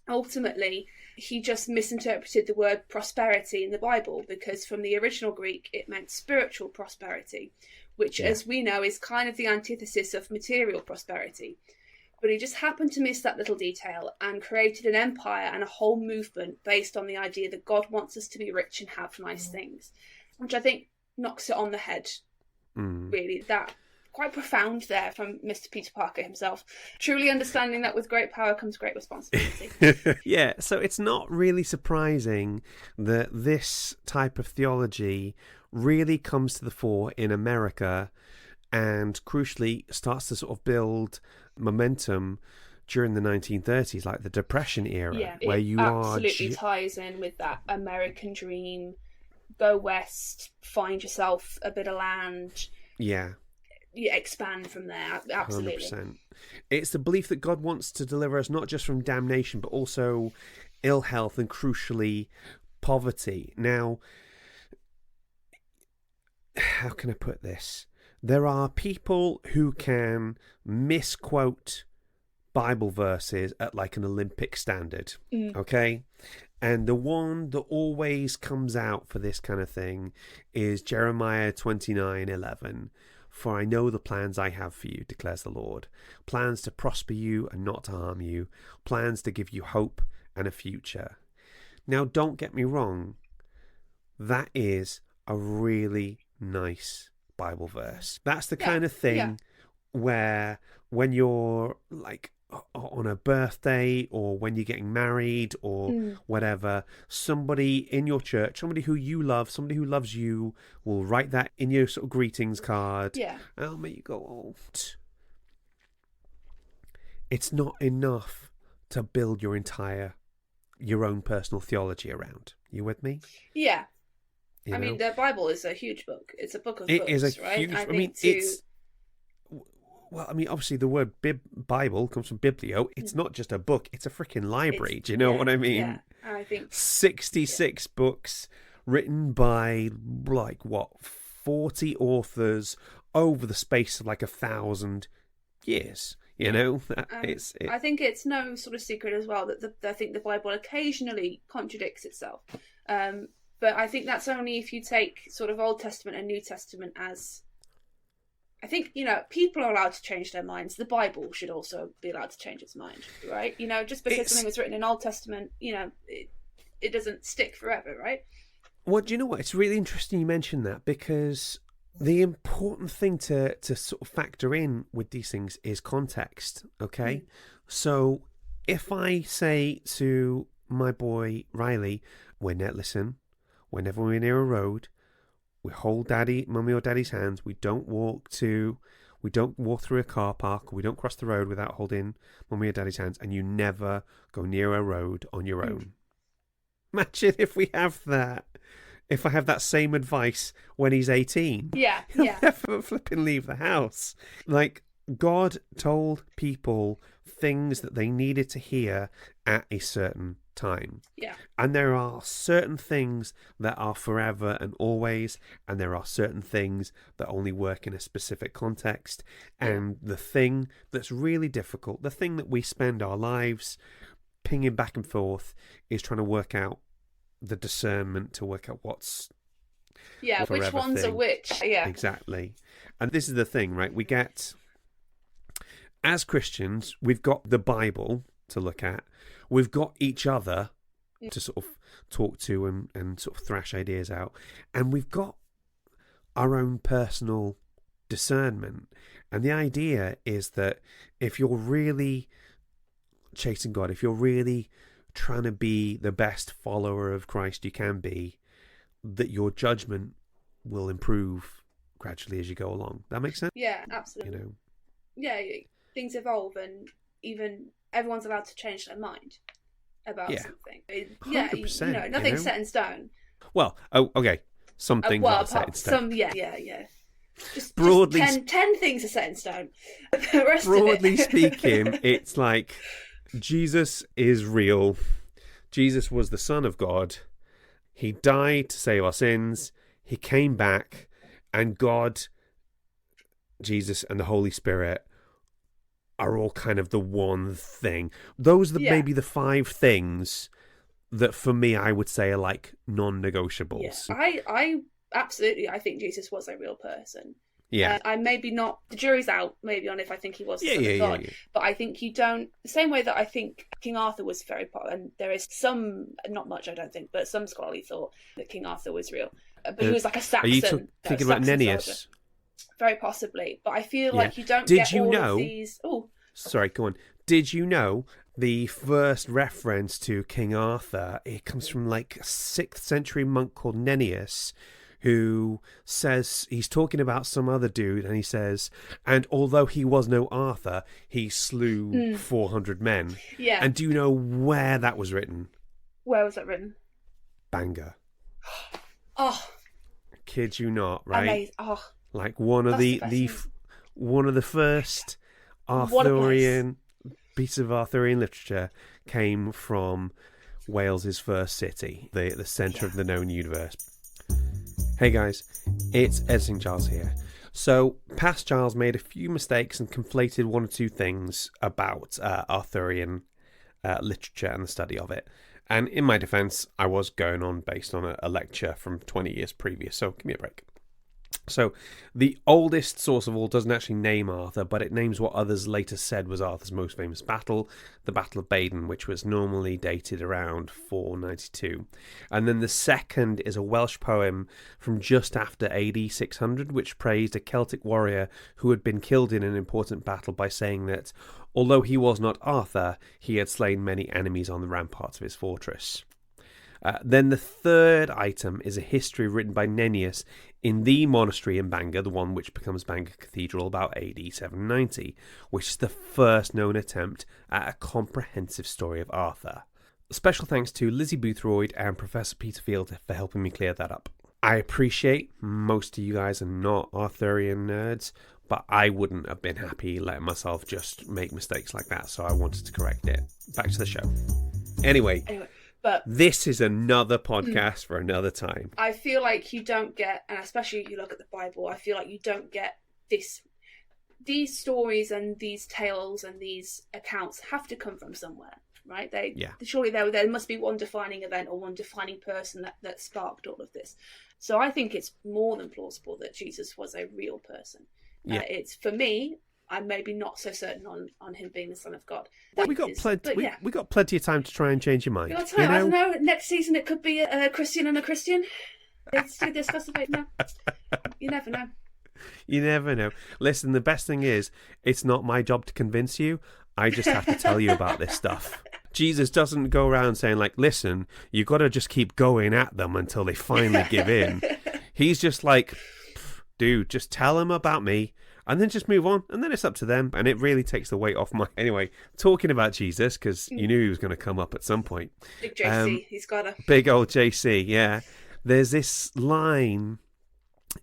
ultimately, he just misinterpreted the word prosperity in the Bible, because from the original Greek it meant spiritual prosperity, which, as we know, is kind of the antithesis of material prosperity. But he just happened to miss that little detail and created an empire and a whole movement based on the idea that God wants us to be rich and have nice things, which I think knocks it on the head, really. That quite profound there from Mr. Peter Parker himself. Truly understanding that with great power comes great responsibility. Yeah, so it's not really surprising that this type of theology really comes to the fore in America and crucially starts to sort of build momentum during the 1930s, like the Depression era, where you absolutely ties in with that American dream. Go west, find yourself a bit of land. Yeah. You expand from there, absolutely. 100%. It's the belief that God wants to deliver us not just from damnation, but also ill health and, crucially, poverty. Now, how can I put this? There are people who can misquote Bible verses at like an Olympic standard, okay? And the one that always comes out for this kind of thing is Jeremiah 29:11. For I know the plans I have for you, declares the Lord. Plans to prosper you and not to harm you. Plans to give you hope and a future. Now, don't get me wrong. That is a really nice Bible verse. That's the kind of thing where when you're like on a birthday or when you're getting married or whatever, somebody in your church, somebody who you love, somebody who loves you will write that in your sort of greetings card. Yeah. And it'll make you go, oh. It's not enough to build your own personal theology around. You with me? Yeah. You know? mean, the Bible is a huge book. It's a book of it books, is a right? huge, Well, I mean, obviously the word Bible comes from biblio. It's not just a book. It's a freaking library. Do you know what I mean? Yeah, I think 66 books written by, 40 authors over the space of 1,000 years. You know? I think it's no sort of secret as well that I think the Bible occasionally contradicts itself. But I think that's only if you take sort of Old Testament and New Testament as... I think, people are allowed to change their minds. The Bible should also be allowed to change its mind, right? Just because something was written in Old Testament, it doesn't stick forever, right? Well, do you know what? It's really interesting you mentioned that, because the important thing to sort of factor in with these things is context, okay? So if I say to my boy Riley, listen, whenever we're near a road, we hold mummy or daddy's hands. We don't walk through a car park. We don't cross the road without holding mummy or daddy's hands. And you never go near a road on your own. Imagine if we have that. If I have that same advice when he's 18. Yeah, He'll never flipping leave the house. God told people things that they needed to hear at a certain time. Yeah. And there are certain things that are forever and always, and there are certain things that only work in a specific context. And the thing that's really difficult, the thing that we spend our lives pinging back and forth, is trying to work out the discernment to work out what's which one's a which. Yeah. Exactly. And this is the thing, right? We get, as Christians, we've got the Bible to look at. We've got each other to sort of talk to and sort of thrash ideas out. And we've got our own personal discernment. And the idea is that if you're really chasing God, if you're really trying to be the best follower of Christ you can be, that your judgment will improve gradually as you go along. That makes sense? Yeah, absolutely. Yeah, things evolve, and even everyone's allowed to change their mind about something. 100%, nothing's set in stone. Well, okay. Some things are set in stone. Just broadly, 10 things are set in stone. The rest broadly of it... speaking, it's like Jesus is real. Jesus was the Son of God. He died to save our sins. He came back, and God, Jesus, and the Holy Spirit are all kind of the one thing. Those are maybe the 5 things that for me I would say are like non-negotiables. Yeah. I absolutely, I think Jesus was a real person. Yeah. I maybe not, the jury's out maybe on if I think he was the son of God, Yeah. but I think you don't, the same way that I think King Arthur was very popular, and there is some, not much I don't think, but some scholarly thought that King Arthur was real. But he was like a Saxon. Are you thinking about Nennius? Soldier. Very possibly, but I feel like you don't Did get you all know, of these. Oh, sorry, go on. Did you know the first reference to King Arthur? It comes from like a 6th century monk called Nennius, who says he's talking about some other dude, and he says, and although he was no Arthur, he slew 400 men. Yeah. And do you know where that was written? Where was that written? Bangor. Oh, Kid you not, right? amazing. Oh, like one of one of the first Arthurian pieces of Arthurian literature came from Wales's first city, the centre of the known universe. Hey guys, it's Editing Giles here. So, past Giles made a few mistakes and conflated one or two things about Arthurian literature and the study of it. And in my defence, I was going on based on a lecture from 20 years previous, so give me a break. So, the oldest source of all doesn't actually name Arthur, but it names what others later said was Arthur's most famous battle, the Battle of Badon, which was normally dated around 492. And then the second is a Welsh poem from just after AD 600, which praised a Celtic warrior who had been killed in an important battle by saying that, although he was not Arthur, he had slain many enemies on the ramparts of his fortress. Then the third item is a history written by Nennius in the monastery in Bangor, the one which becomes Bangor Cathedral about AD 790, which is the first known attempt at a comprehensive story of Arthur. Special thanks to Lizzie Boothroyd and Professor Peter Field for helping me clear that up. I appreciate most of you guys are not Arthurian nerds, but I wouldn't have been happy letting myself just make mistakes like that, so I wanted to correct it. Back to the show. Anyway. But this is another podcast for another time. I feel like you don't get, and especially if you look at the Bible, I feel like you don't get these stories and these tales and these accounts have to come from somewhere, right? Surely there must be one defining event or one defining person that sparked all of this. So I think it's more than plausible that Jesus was a real person. Yeah. It's, for me, I'm maybe not so certain on him being the Son of God. We got plenty of time to try and change your mind. I don't know. Next season it could be a Christian and a Christian. Let's do this festival now. You never know. You never know. Listen, the best thing is, it's not my job to convince you. I just have to tell you about this stuff. Jesus doesn't go around saying, like, listen, you got to just keep going at them until they finally give in. He's just like, dude, just tell them about me. And then just move on, and then it's up to them, and it really takes the weight off my... Anyway, talking about Jesus, because you knew he was going to come up at some point. Big JC, he's got a... Big old JC, yeah. There's this line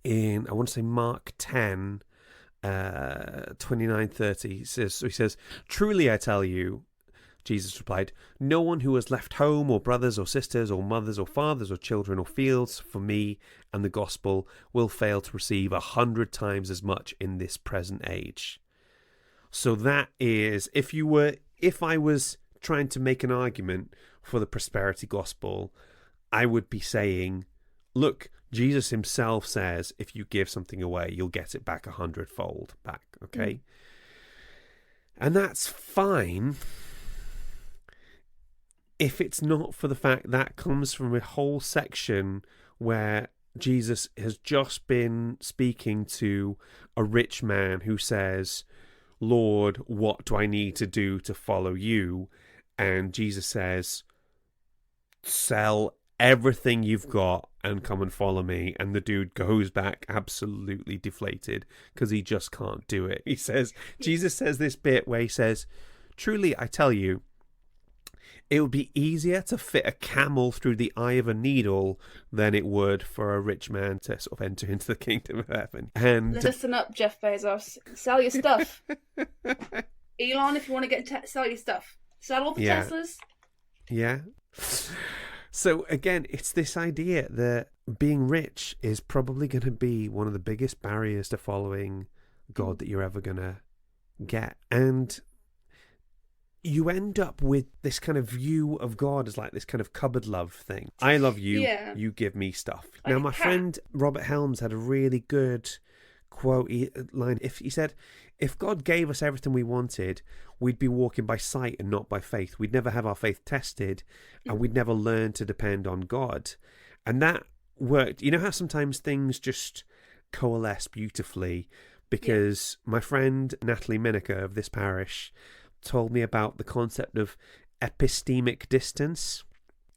in, I want to say Mark 10, 29-30. He says, truly I tell you, Jesus replied, no one who has left home or brothers or sisters or mothers or fathers or children or fields for me and the gospel will fail to receive 100 times as much in this present age. So that is, if I was trying to make an argument for the prosperity gospel, I would be saying, look, Jesus himself says if you give something away, you'll get it back 100-fold back, okay? And that's fine if it's not for the fact that comes from a whole section where Jesus has just been speaking to a rich man who says, Lord, what do I need to do to follow you? And Jesus says, sell everything you've got and come and follow me. And the dude goes back absolutely deflated because he just can't do it. Jesus says this bit where he says, truly, I tell you, it would be easier to fit a camel through the eye of a needle than it would for a rich man to sort of enter into the kingdom of heaven. And listen up, Jeff Bezos. Sell your stuff. Elon, if you want to sell your stuff. Sell all the Teslas. Yeah. So again, it's this idea that being rich is probably going to be one of the biggest barriers to following God that you're ever going to get. And you end up with this kind of view of God as like this kind of cupboard love thing. I love you, you give me stuff. Like now, my friend Robert Helms had a really good line. He said, if God gave us everything we wanted, we'd be walking by sight and not by faith. We'd never have our faith tested, and we'd never learn to depend on God. And that worked. You know how sometimes things just coalesce beautifully? Because my friend Natalie Miniker of this parish told me about the concept of epistemic distance.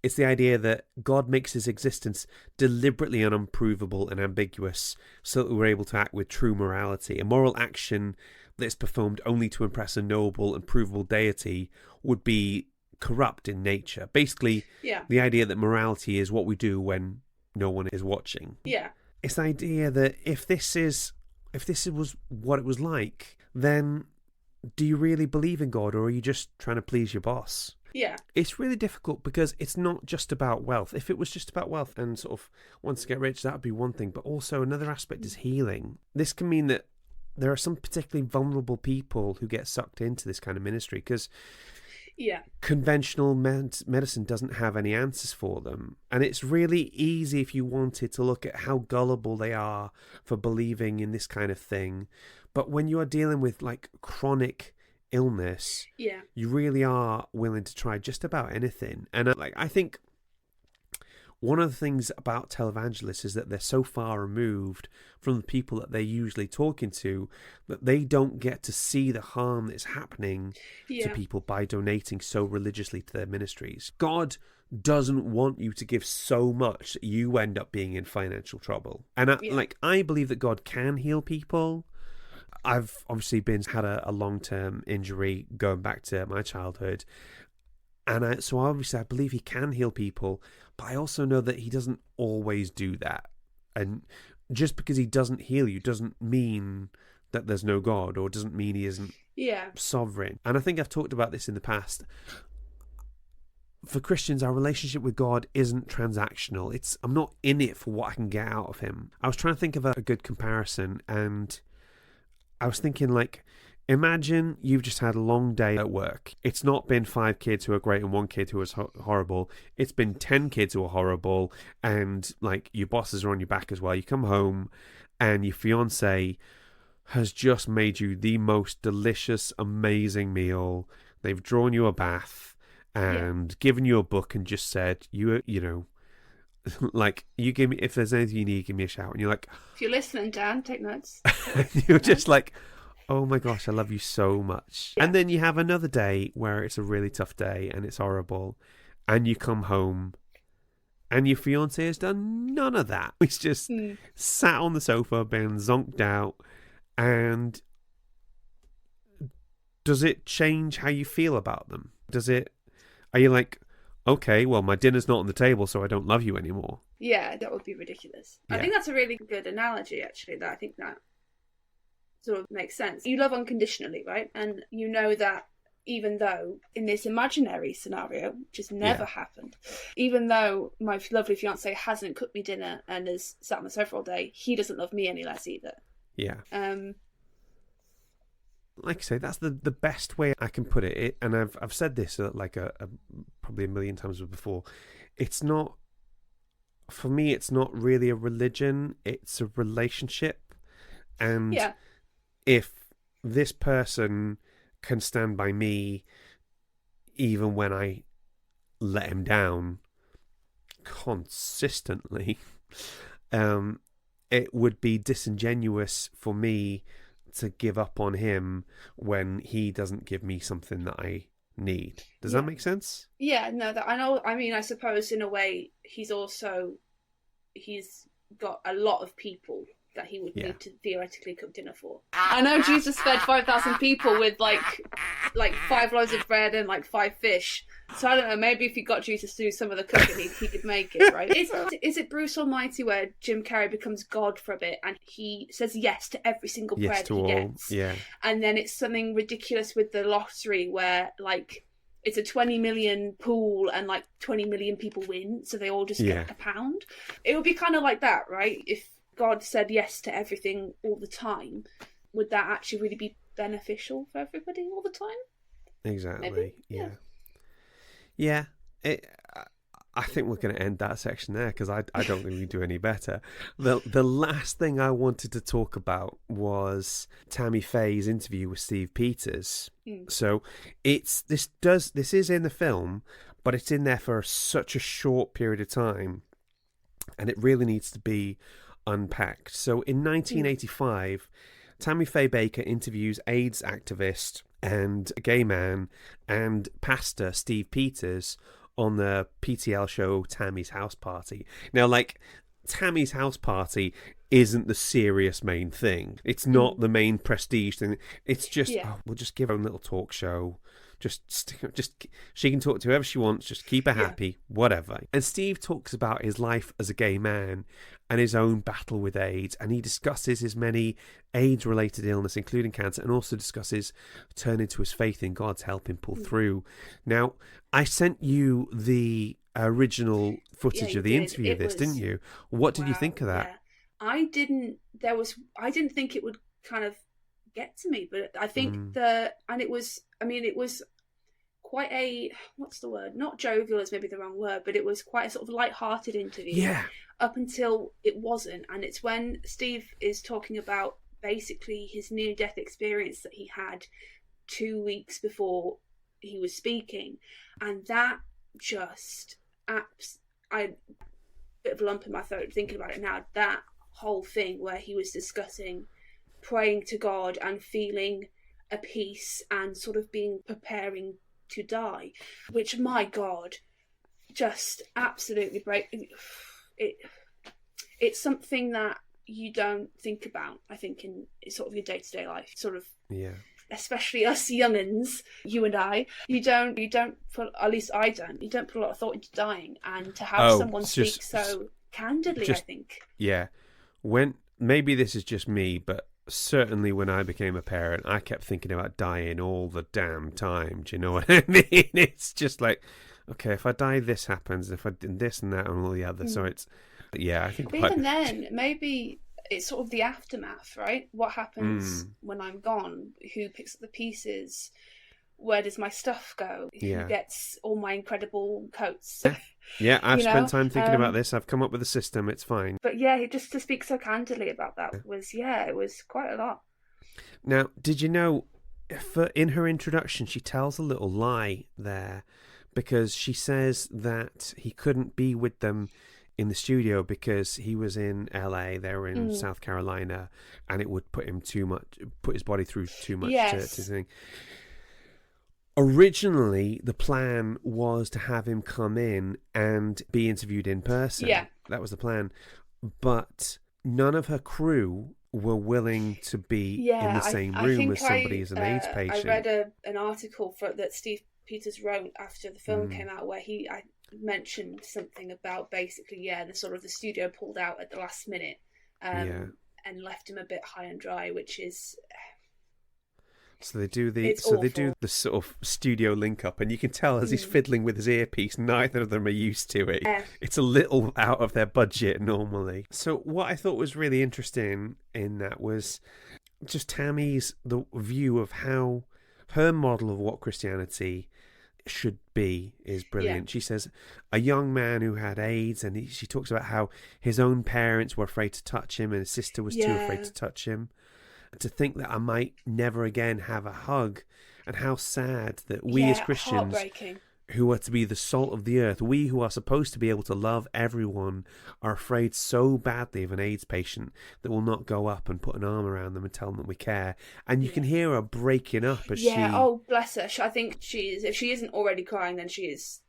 It's the idea that God makes his existence deliberately unprovable and ambiguous so that we're able to act with true morality. A moral action that's performed only to impress a noble and provable deity would be corrupt in nature. Basically, the idea that morality is what we do when no one is watching. Yeah. It's the idea that if this was what it was like, then do you really believe in God, or are you just trying to please your boss? Yeah. It's really difficult because it's not just about wealth. If it was just about wealth and sort of wants to get rich, that would be one thing. But also another aspect is healing. This can mean that there are some particularly vulnerable people who get sucked into this kind of ministry because conventional medicine doesn't have any answers for them. And it's really easy, if you wanted, to look at how gullible they are for believing in this kind of thing. But when you are dealing with like chronic illness, you really are willing to try just about anything. And I think one of the things about televangelists is that they're so far removed from the people that they're usually talking to that they don't get to see the harm that's happening to people by donating so religiously to their ministries. God doesn't want you to give so much that you end up being in financial trouble. And I believe that God can heal people. I've obviously had a long-term injury going back to my childhood. And so obviously I believe he can heal people, but I also know that he doesn't always do that. And just because he doesn't heal you doesn't mean that there's no God, or doesn't mean he isn't sovereign. And I think I've talked about this in the past. For Christians, our relationship with God isn't transactional. I'm not in it for what I can get out of him. I was trying to think of a good comparison, and I was thinking, like, imagine you've just had a long day at work. It's not been 5 kids who are great and 1 kid who is horrible. It's been 10 kids who are horrible, and like your bosses are on your back as well. You come home and your fiance has just made you the most delicious, amazing meal. They've drawn you a bath and given you a book and just said, you know, like, you give me, if there's anything you need, give me a shout. And you're like, if you're listening, Dan, take notes. You're just like, oh my gosh, I love you so much. And then you have another day where it's a really tough day and it's horrible, and you come home and your fiance has done none of that. He's just sat on the sofa, been zonked out. And does it change how you feel about them? Are you like, okay, well, my dinner's not on the table, so I don't love you anymore? Yeah, that would be ridiculous. I think that's a really good analogy, actually, that I think that sort of makes sense. You love unconditionally, right? And you know that even though in this imaginary scenario, which has never happened, even though my lovely fiance hasn't cooked me dinner and has sat on the sofa all day, he doesn't love me any less either. Yeah. Like I say, that's the best way I can put it. And I've said this like probably a million times before. It's not, for me, it's not really a religion. It's a relationship. And if this person can stand by me even when I let him down consistently, it would be disingenuous for me to give up on him when he doesn't give me something that I need. Does that make sense? Yeah, no, that I know. I mean, I suppose in a way he's got a lot of people that he would need to theoretically cook dinner for. I know Jesus fed 5,000 people with like 5 loaves of bread and like 5 fish. So I don't know, maybe if you got Jesus to do some of the cooking, he could make it, right? Is it Bruce Almighty where Jim Carrey becomes God for a bit and he says yes to every single prayer that he gets? Yeah. And then it's something ridiculous with the lottery where like it's a 20 million pool and like 20 million people win, so they all just get £1. It would be kind of like that, right? If God said yes to everything all the time, would that actually really be beneficial for everybody all the time? Exactly. Maybe? Yeah. I think we're going to end that section there because I don't think we can do any better. The last thing I wanted to talk about was Tammy Faye's interview with Steve Peters. So this is in the film, but it's in there for such a short period of time, and it really needs to be unpacked. So in 1985, Tammy Faye Bakker interviews AIDS activist and gay man and pastor Steve Peters on the PTL show Tammy's House Party. Now, like, Tammy's House Party isn't the serious main thing. It's not the main prestige thing. It's just, we'll just give her a little talk show. Just she can talk to whoever she wants. Just keep her happy, whatever. And Steve talks about his life as a gay man and his own battle with AIDS, and he discusses his many AIDS-related illness, including cancer, and also discusses turning to his faith in God to help him pull through. Now, I sent you the original footage of the interview of this, didn't you? What did you think of that? Yeah. I didn't think it would kind of get to me, but I think it was quite a, what's the word? Not jovial is maybe the wrong word, but it was quite a sort of light-hearted interview. Yeah. Up until it wasn't, and it's when Steve is talking about basically his near-death experience that he had 2 weeks before he was speaking, and that just bit of a lump in my throat thinking about it now. That whole thing where he was discussing praying to God and feeling a peace and sort of preparing to die, which, my God, just absolutely break it. It's something that you don't think about, I think, in sort of your day-to-day life, sort of. Yeah. Especially us young'uns, you and I, you don't put, at least I don't, you don't put a lot of thought into dying, and to have someone speak so candidly, I think. Yeah. Maybe this is just me, but certainly when I became a parent, I kept thinking about dying all the damn time. Do you know what I mean? It's just like, okay, if I die, this happens. If I did this and that and all the other. So it's, I think. But even then, maybe it's sort of the aftermath, right? What happens when I'm gone? Who picks up the pieces? Where does my stuff go? Who gets all my incredible coats? Yeah, I've spent time thinking about this. I've come up with a system. It's fine. But just to speak so candidly about that was, it was quite a lot. Now, did you know, in her introduction, she tells a little lie there, because she says that he couldn't be with them in the studio because he was in LA, they were in South Carolina, and it would put his body through too much to thing. Originally, the plan was to have him come in and be interviewed in person. Yeah. That was the plan. But none of her crew were willing to be in the same room as somebody who's an AIDS patient. I read an article that Steve Peters wrote after the film came out, where I mentioned something about basically, the sort of the studio pulled out at the last minute and left him a bit high and dry, which is... So they do the sort of studio link up, and you can tell as he's fiddling with his earpiece, neither of them are used to it. It's a little out of their budget normally. So what I thought was really interesting in that was just Tammy's the view of how her model of what Christianity should be is brilliant. She says a young man who had AIDS, and she talks about how his own parents were afraid to touch him, and his sister was too afraid to touch him. To think that I might never again have a hug, and how sad that we as Christians, who are to be the salt of the earth, we who are supposed to be able to love everyone, are afraid so badly of an AIDS patient that we'll not go up and put an arm around them and tell them that we care. And you can hear her breaking up as she... oh, bless her. I think if she isn't already crying, then she is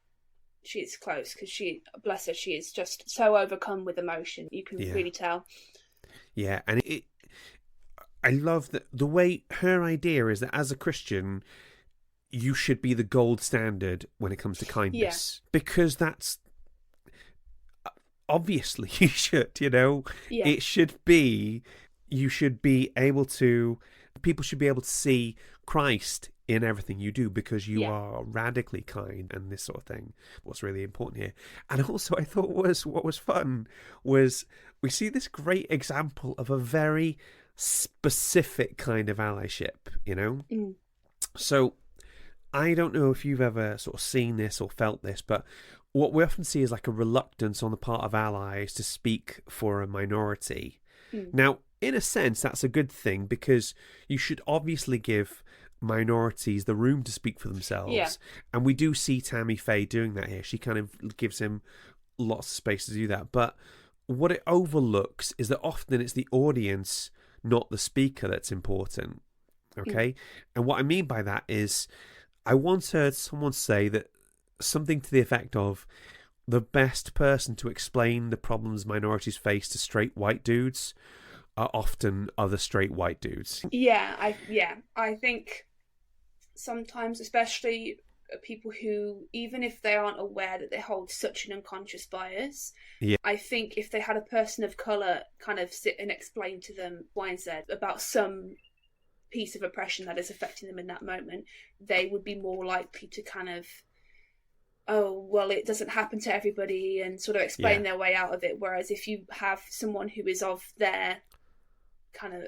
close, because bless her, she is just so overcome with emotion. You can really tell. Yeah, and I love the way her idea is that as a Christian, you should be the gold standard when it comes to kindness. Because that's... Obviously, you should, It should be... You should be able to... People should be able to see Christ in everything you do, because you are radically kind and this sort of thing. What's really important here. And also, I thought what was fun was we see this great example of a very... specific kind of allyship, So I don't know if you've ever sort of seen this or felt this, but what we often see is like a reluctance on the part of allies to speak for a minority. Now, in a sense, that's a good thing, because you should obviously give minorities the room to speak for themselves. Yeah. And we do see Tammy Faye doing that here. She kind of gives him lots of space to do that. But what it overlooks is that often it's the audience, not the speaker, that's important. Okay? And what I mean by that is, I once heard someone say that something to the effect of, the best person to explain the problems minorities face to straight white dudes are often other straight white dudes. I think sometimes, especially people who, even if they aren't aware that they hold such an unconscious bias, I think if they had a person of colour kind of sit and explain to them Y and Z about some piece of oppression that is affecting them in that moment, they would be more likely to kind of, oh, well, it doesn't happen to everybody, and sort of explain their way out of it. Whereas if you have someone who is of their kind of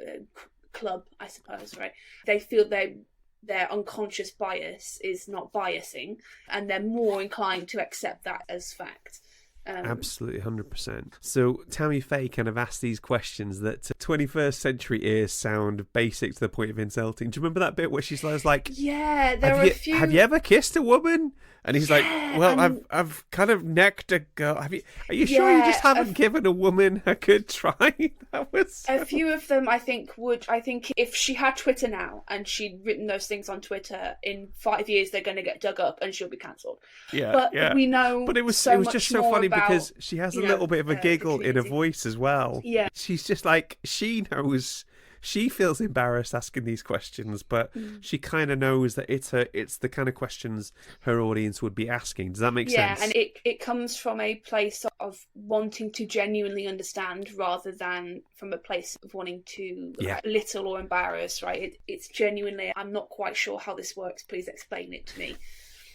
club, I suppose, right, they feel their unconscious bias is not biasing, and they're more inclined to accept that as fact. Absolutely, 100%. So Tammy Faye kind of asks these questions that 21st century ears sound basic to the point of insulting. Do you remember that bit where she's like, yeah, there are a few... Have you ever kissed a woman? And he's like, well, I've kind of necked a girl. Are you sure you just haven't given a woman a good try? That was a few of them. I think if she had Twitter now and she'd written those things on Twitter, in 5 years they're going to get dug up and she'll be cancelled. We know. But it was just so funny because she has a little bit of a giggle in her voice as well. Yeah, she's just like, she knows. She feels embarrassed asking these questions, but she kind of knows that it's the kind of questions her audience would be asking. Does that make sense? Yeah, and it comes from a place of wanting to genuinely understand rather than from a place of wanting to belittle or embarrass, right? It's genuinely, I'm not quite sure how this works, please explain it to me.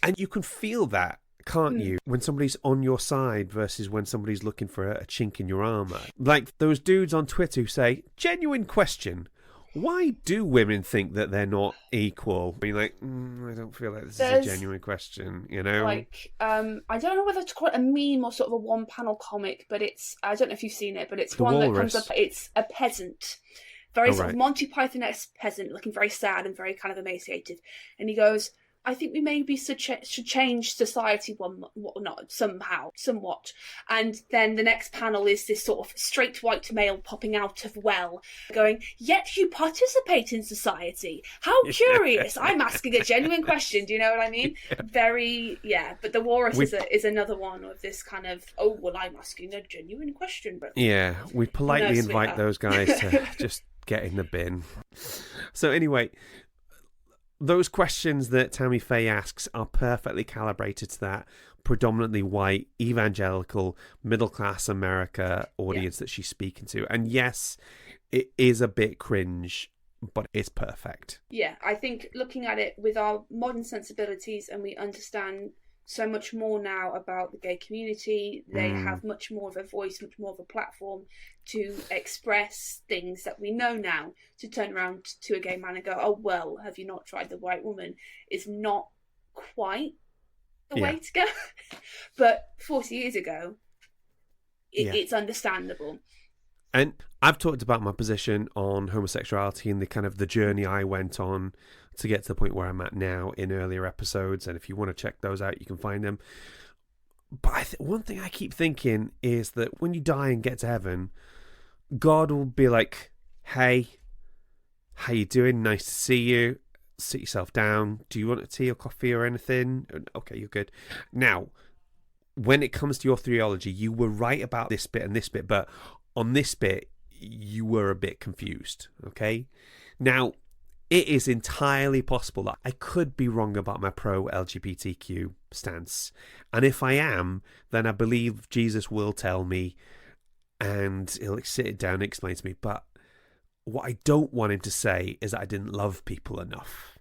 And you can feel that, can't you, when somebody's on your side versus when somebody's looking for a chink in your armour. Like those dudes on Twitter who say, genuine question, why do women think that they're not equal? Being like, I don't feel like this is a genuine question, you know? Like, I don't know whether to call it a meme or sort of a one-panel comic, but I don't know if you've seen it, but it's the one Walrus. That comes up, it's a peasant. Very sort of Monty Python-esque peasant, looking very sad and very kind of emaciated. And he goes, I think we maybe should change society somewhat. And then the next panel is this sort of straight white male popping out of well, going, yet you participate in society. How curious. I'm asking a genuine question. Do you know what I mean? But the Walrus is another one of this kind of, oh, well, I'm asking a genuine question. But we politely invite those guys to just get in the bin. So anyway, those questions that Tammy Faye asks are perfectly calibrated to that predominantly white, evangelical, middle-class America audience that she's speaking to. And yes, it is a bit cringe, but it's perfect. Yeah, I think looking at it with our modern sensibilities, and we understand so much more now about the gay community, they have much more of a voice, much more of a platform to express things that we know now. To turn around to a gay man and go, oh, well, have you not tried the white woman, is not quite the way to go. But 40 years ago, it's understandable. And I've talked about my position on homosexuality and the kind of the journey I went on to get to the point where I'm at now in earlier episodes. And if you want to check those out, you can find them. But one thing I keep thinking is that when you die and get to heaven, God will be like, hey, how you doing? Nice to see you. Sit yourself down. Do you want a tea or coffee or anything? Okay, you're good. Now, when it comes to your theology, you were right about this bit and this bit, but on this bit, you were a bit confused, okay? Now, it is entirely possible that I could be wrong about my pro-LGBTQ stance. And if I am, then I believe Jesus will tell me and he'll sit down and explain to me. But what I don't want him to say is that I didn't love people enough.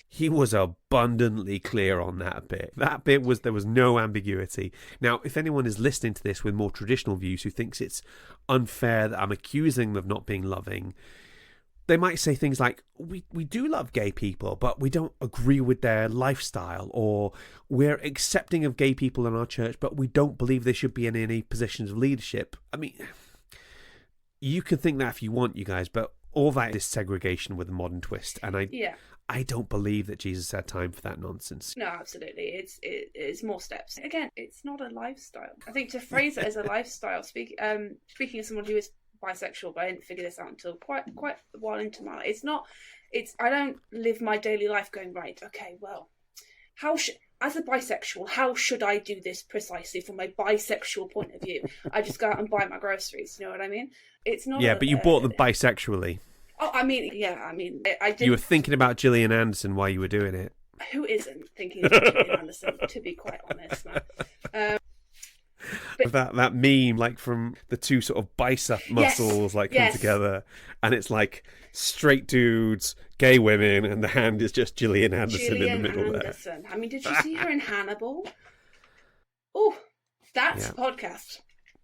He was abundantly clear on that bit. That bit was, there was no ambiguity. Now, if anyone is listening to this with more traditional views who thinks it's unfair that I'm accusing them of not being loving, they might say things like, we do love gay people, but we don't agree with their lifestyle, or we're accepting of gay people in our church, but we don't believe they should be in any positions of leadership. I mean, you can think that if you want, you guys, but all that is segregation with a modern twist. And I don't believe that Jesus had time for that nonsense. No, absolutely. It's more steps. Again, it's not a lifestyle. I think to phrase it as a lifestyle, speaking of someone who is bisexual, but I didn't figure this out until quite a while into my life. I don't live my daily life going, right, okay, well, as a bisexual, how should I do this precisely from my bisexual point of view? I just go out and buy my groceries, you know what I mean? It's not. Yeah, but you bought them bisexually. Oh, I mean, I did. You were thinking about Gillian Anderson while you were doing it. Who isn't thinking about Gillian Anderson, to be quite honest, man? That meme, like from the two sort of bicep muscles, come together, and it's like straight dudes, gay women, and the hand is just Gillian Anderson in the middle there. I mean, did you see her in Hannibal? Oh, that's a podcast.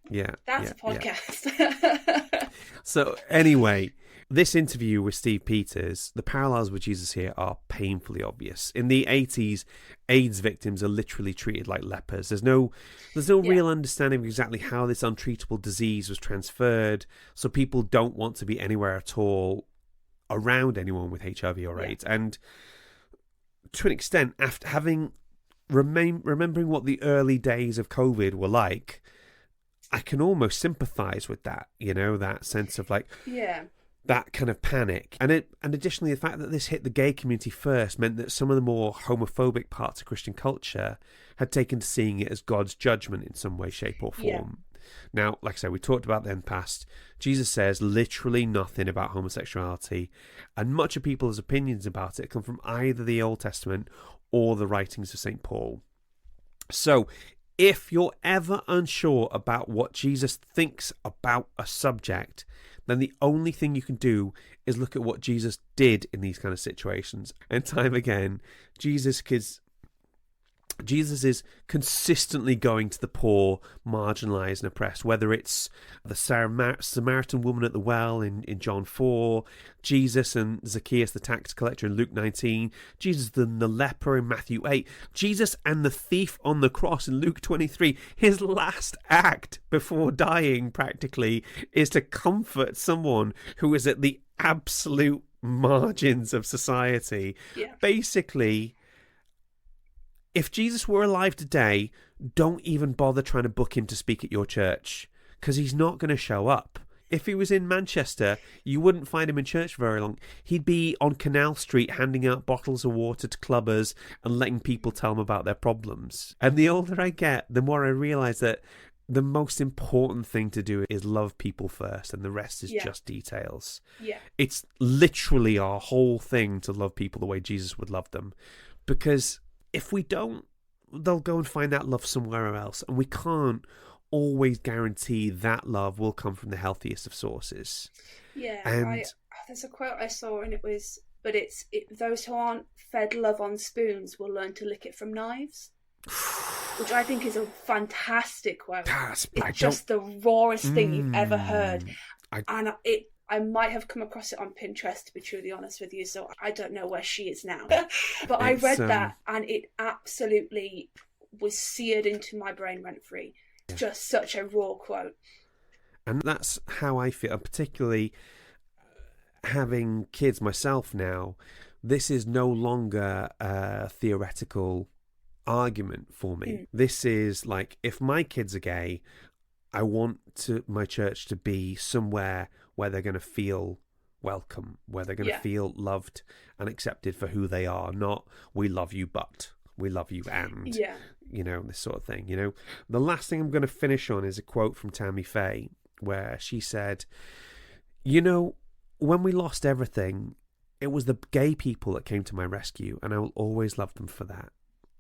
Yeah, that's a podcast. Yeah. So anyway, this interview with Steve Peters, the parallels with Jesus here are painfully obvious. In the 80s, AIDS victims are literally treated like lepers. There's no real understanding of exactly how this untreatable disease was transferred, so people don't want to be anywhere at all around anyone with HIV or AIDS. And to an extent, after having remembering what the early days of COVID were like, I can almost sympathise with that, that sense of that kind of panic. And additionally, the fact that this hit the gay community first meant that some of the more homophobic parts of Christian culture had taken to seeing it as God's judgment in some way, shape or form. Yeah. Now, like I said, we talked about that in the past. Jesus says literally nothing about homosexuality, and much of people's opinions about it come from either the Old Testament or the writings of St. Paul. So, if you're ever unsure about what Jesus thinks about a subject, then the only thing you can do is look at what Jesus did in these kind of situations. And time again, Jesus is consistently going to the poor, marginalised and oppressed, whether it's the Samaritan woman at the well in John 4, Jesus and Zacchaeus the tax collector in Luke 19, Jesus and the leper in Matthew 8, Jesus and the thief on the cross in Luke 23. His last act before dying practically is to comfort someone who is at the absolute margins of society. Yeah. Basically, if Jesus were alive today, don't even bother trying to book him to speak at your church, because he's not going to show up. If he was in Manchester, you wouldn't find him in church very long. He'd be on Canal Street handing out bottles of water to clubbers and letting people tell him about their problems. And the older I get, the more I realise that the most important thing to do is love people first, and the rest is just details. Yeah. It's literally our whole thing to love people the way Jesus would love them, because if we don't, they'll go and find that love somewhere else, and we can't always guarantee that love will come from the healthiest of sources. Yeah, and there's a quote I saw, and it was, those who aren't fed love on spoons will learn to lick it from knives, which I think is a fantastic quote. It's just the rawest thing you've ever heard, I might have come across it on Pinterest, to be truly honest with you, so I don't know where she is now. But I read that, and it absolutely was seared into my brain rent-free. Yeah. Just such a raw quote. And that's how I feel, particularly having kids myself now. This is no longer a theoretical argument for me. This is like, if my kids are gay, I want my church to be somewhere where they're going to feel welcome, where they're going to feel loved and accepted for who they are, not we love you but, we love you and, this sort of thing. The last thing I'm going to finish on is a quote from Tammy Faye, where she said, when we lost everything, it was the gay people that came to my rescue, and I will always love them for that.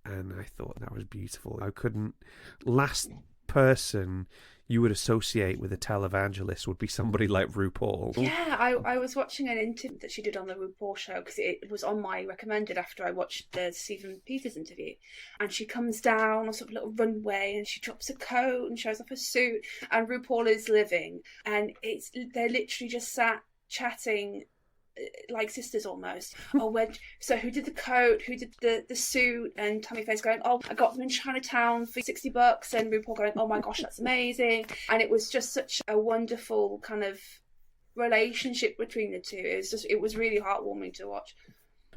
And I thought that was beautiful. Last person you would associate with a televangelist would be somebody like RuPaul. Yeah, I was watching an interview that she did on the RuPaul show, because it was on my recommended after I watched the Stephen Peters interview. And she comes down on sort of a little runway, and she drops a coat and shows off a suit, and RuPaul is living. And they're literally just sat chatting like sisters almost. So who did the coat? Who did the suit? And Tammy Faye's going, oh, I got them in Chinatown for $60, and RuPaul going, oh my gosh, that's amazing. And it was just such a wonderful kind of relationship between the two. It was really heartwarming to watch.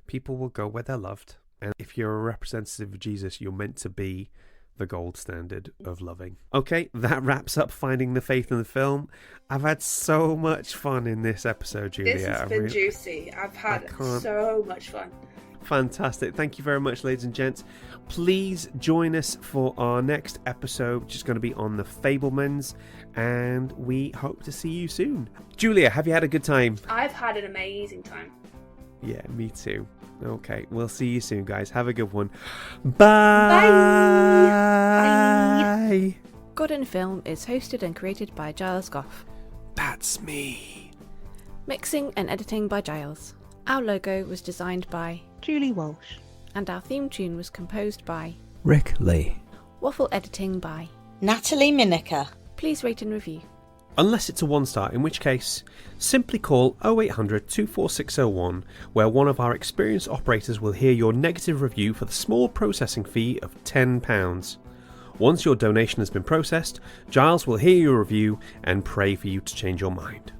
People will go where they're loved, and if you're a representative of Jesus, you're meant to be the gold standard of loving. Okay, that wraps up Finding the Faith in the film. I've had so much fun in this episode, Julia. This has been juicy. I've had so much fun. Fantastic. Thank you very much, ladies and gents. Please join us for our next episode, which is going to be on the Fabelmans, and we hope to see you soon. Julia, have you had a good time? I've had an amazing time. Yeah, me too. Okay, we'll see you soon, guys. Have a good one. Bye. Bye. God in Film is hosted and created by Giles Goff. That's me. Mixing and editing by Giles. Our logo was designed by Julie Walsh. And our theme tune was composed by Rick Lee. Waffle editing by Natalie Miniker. Please rate and review. Unless it's a 1-star, in which case, simply call 0800 24601, where one of our experienced operators will hear your negative review for the small processing fee of £10. Once your donation has been processed, Giles will hear your review and pray for you to change your mind.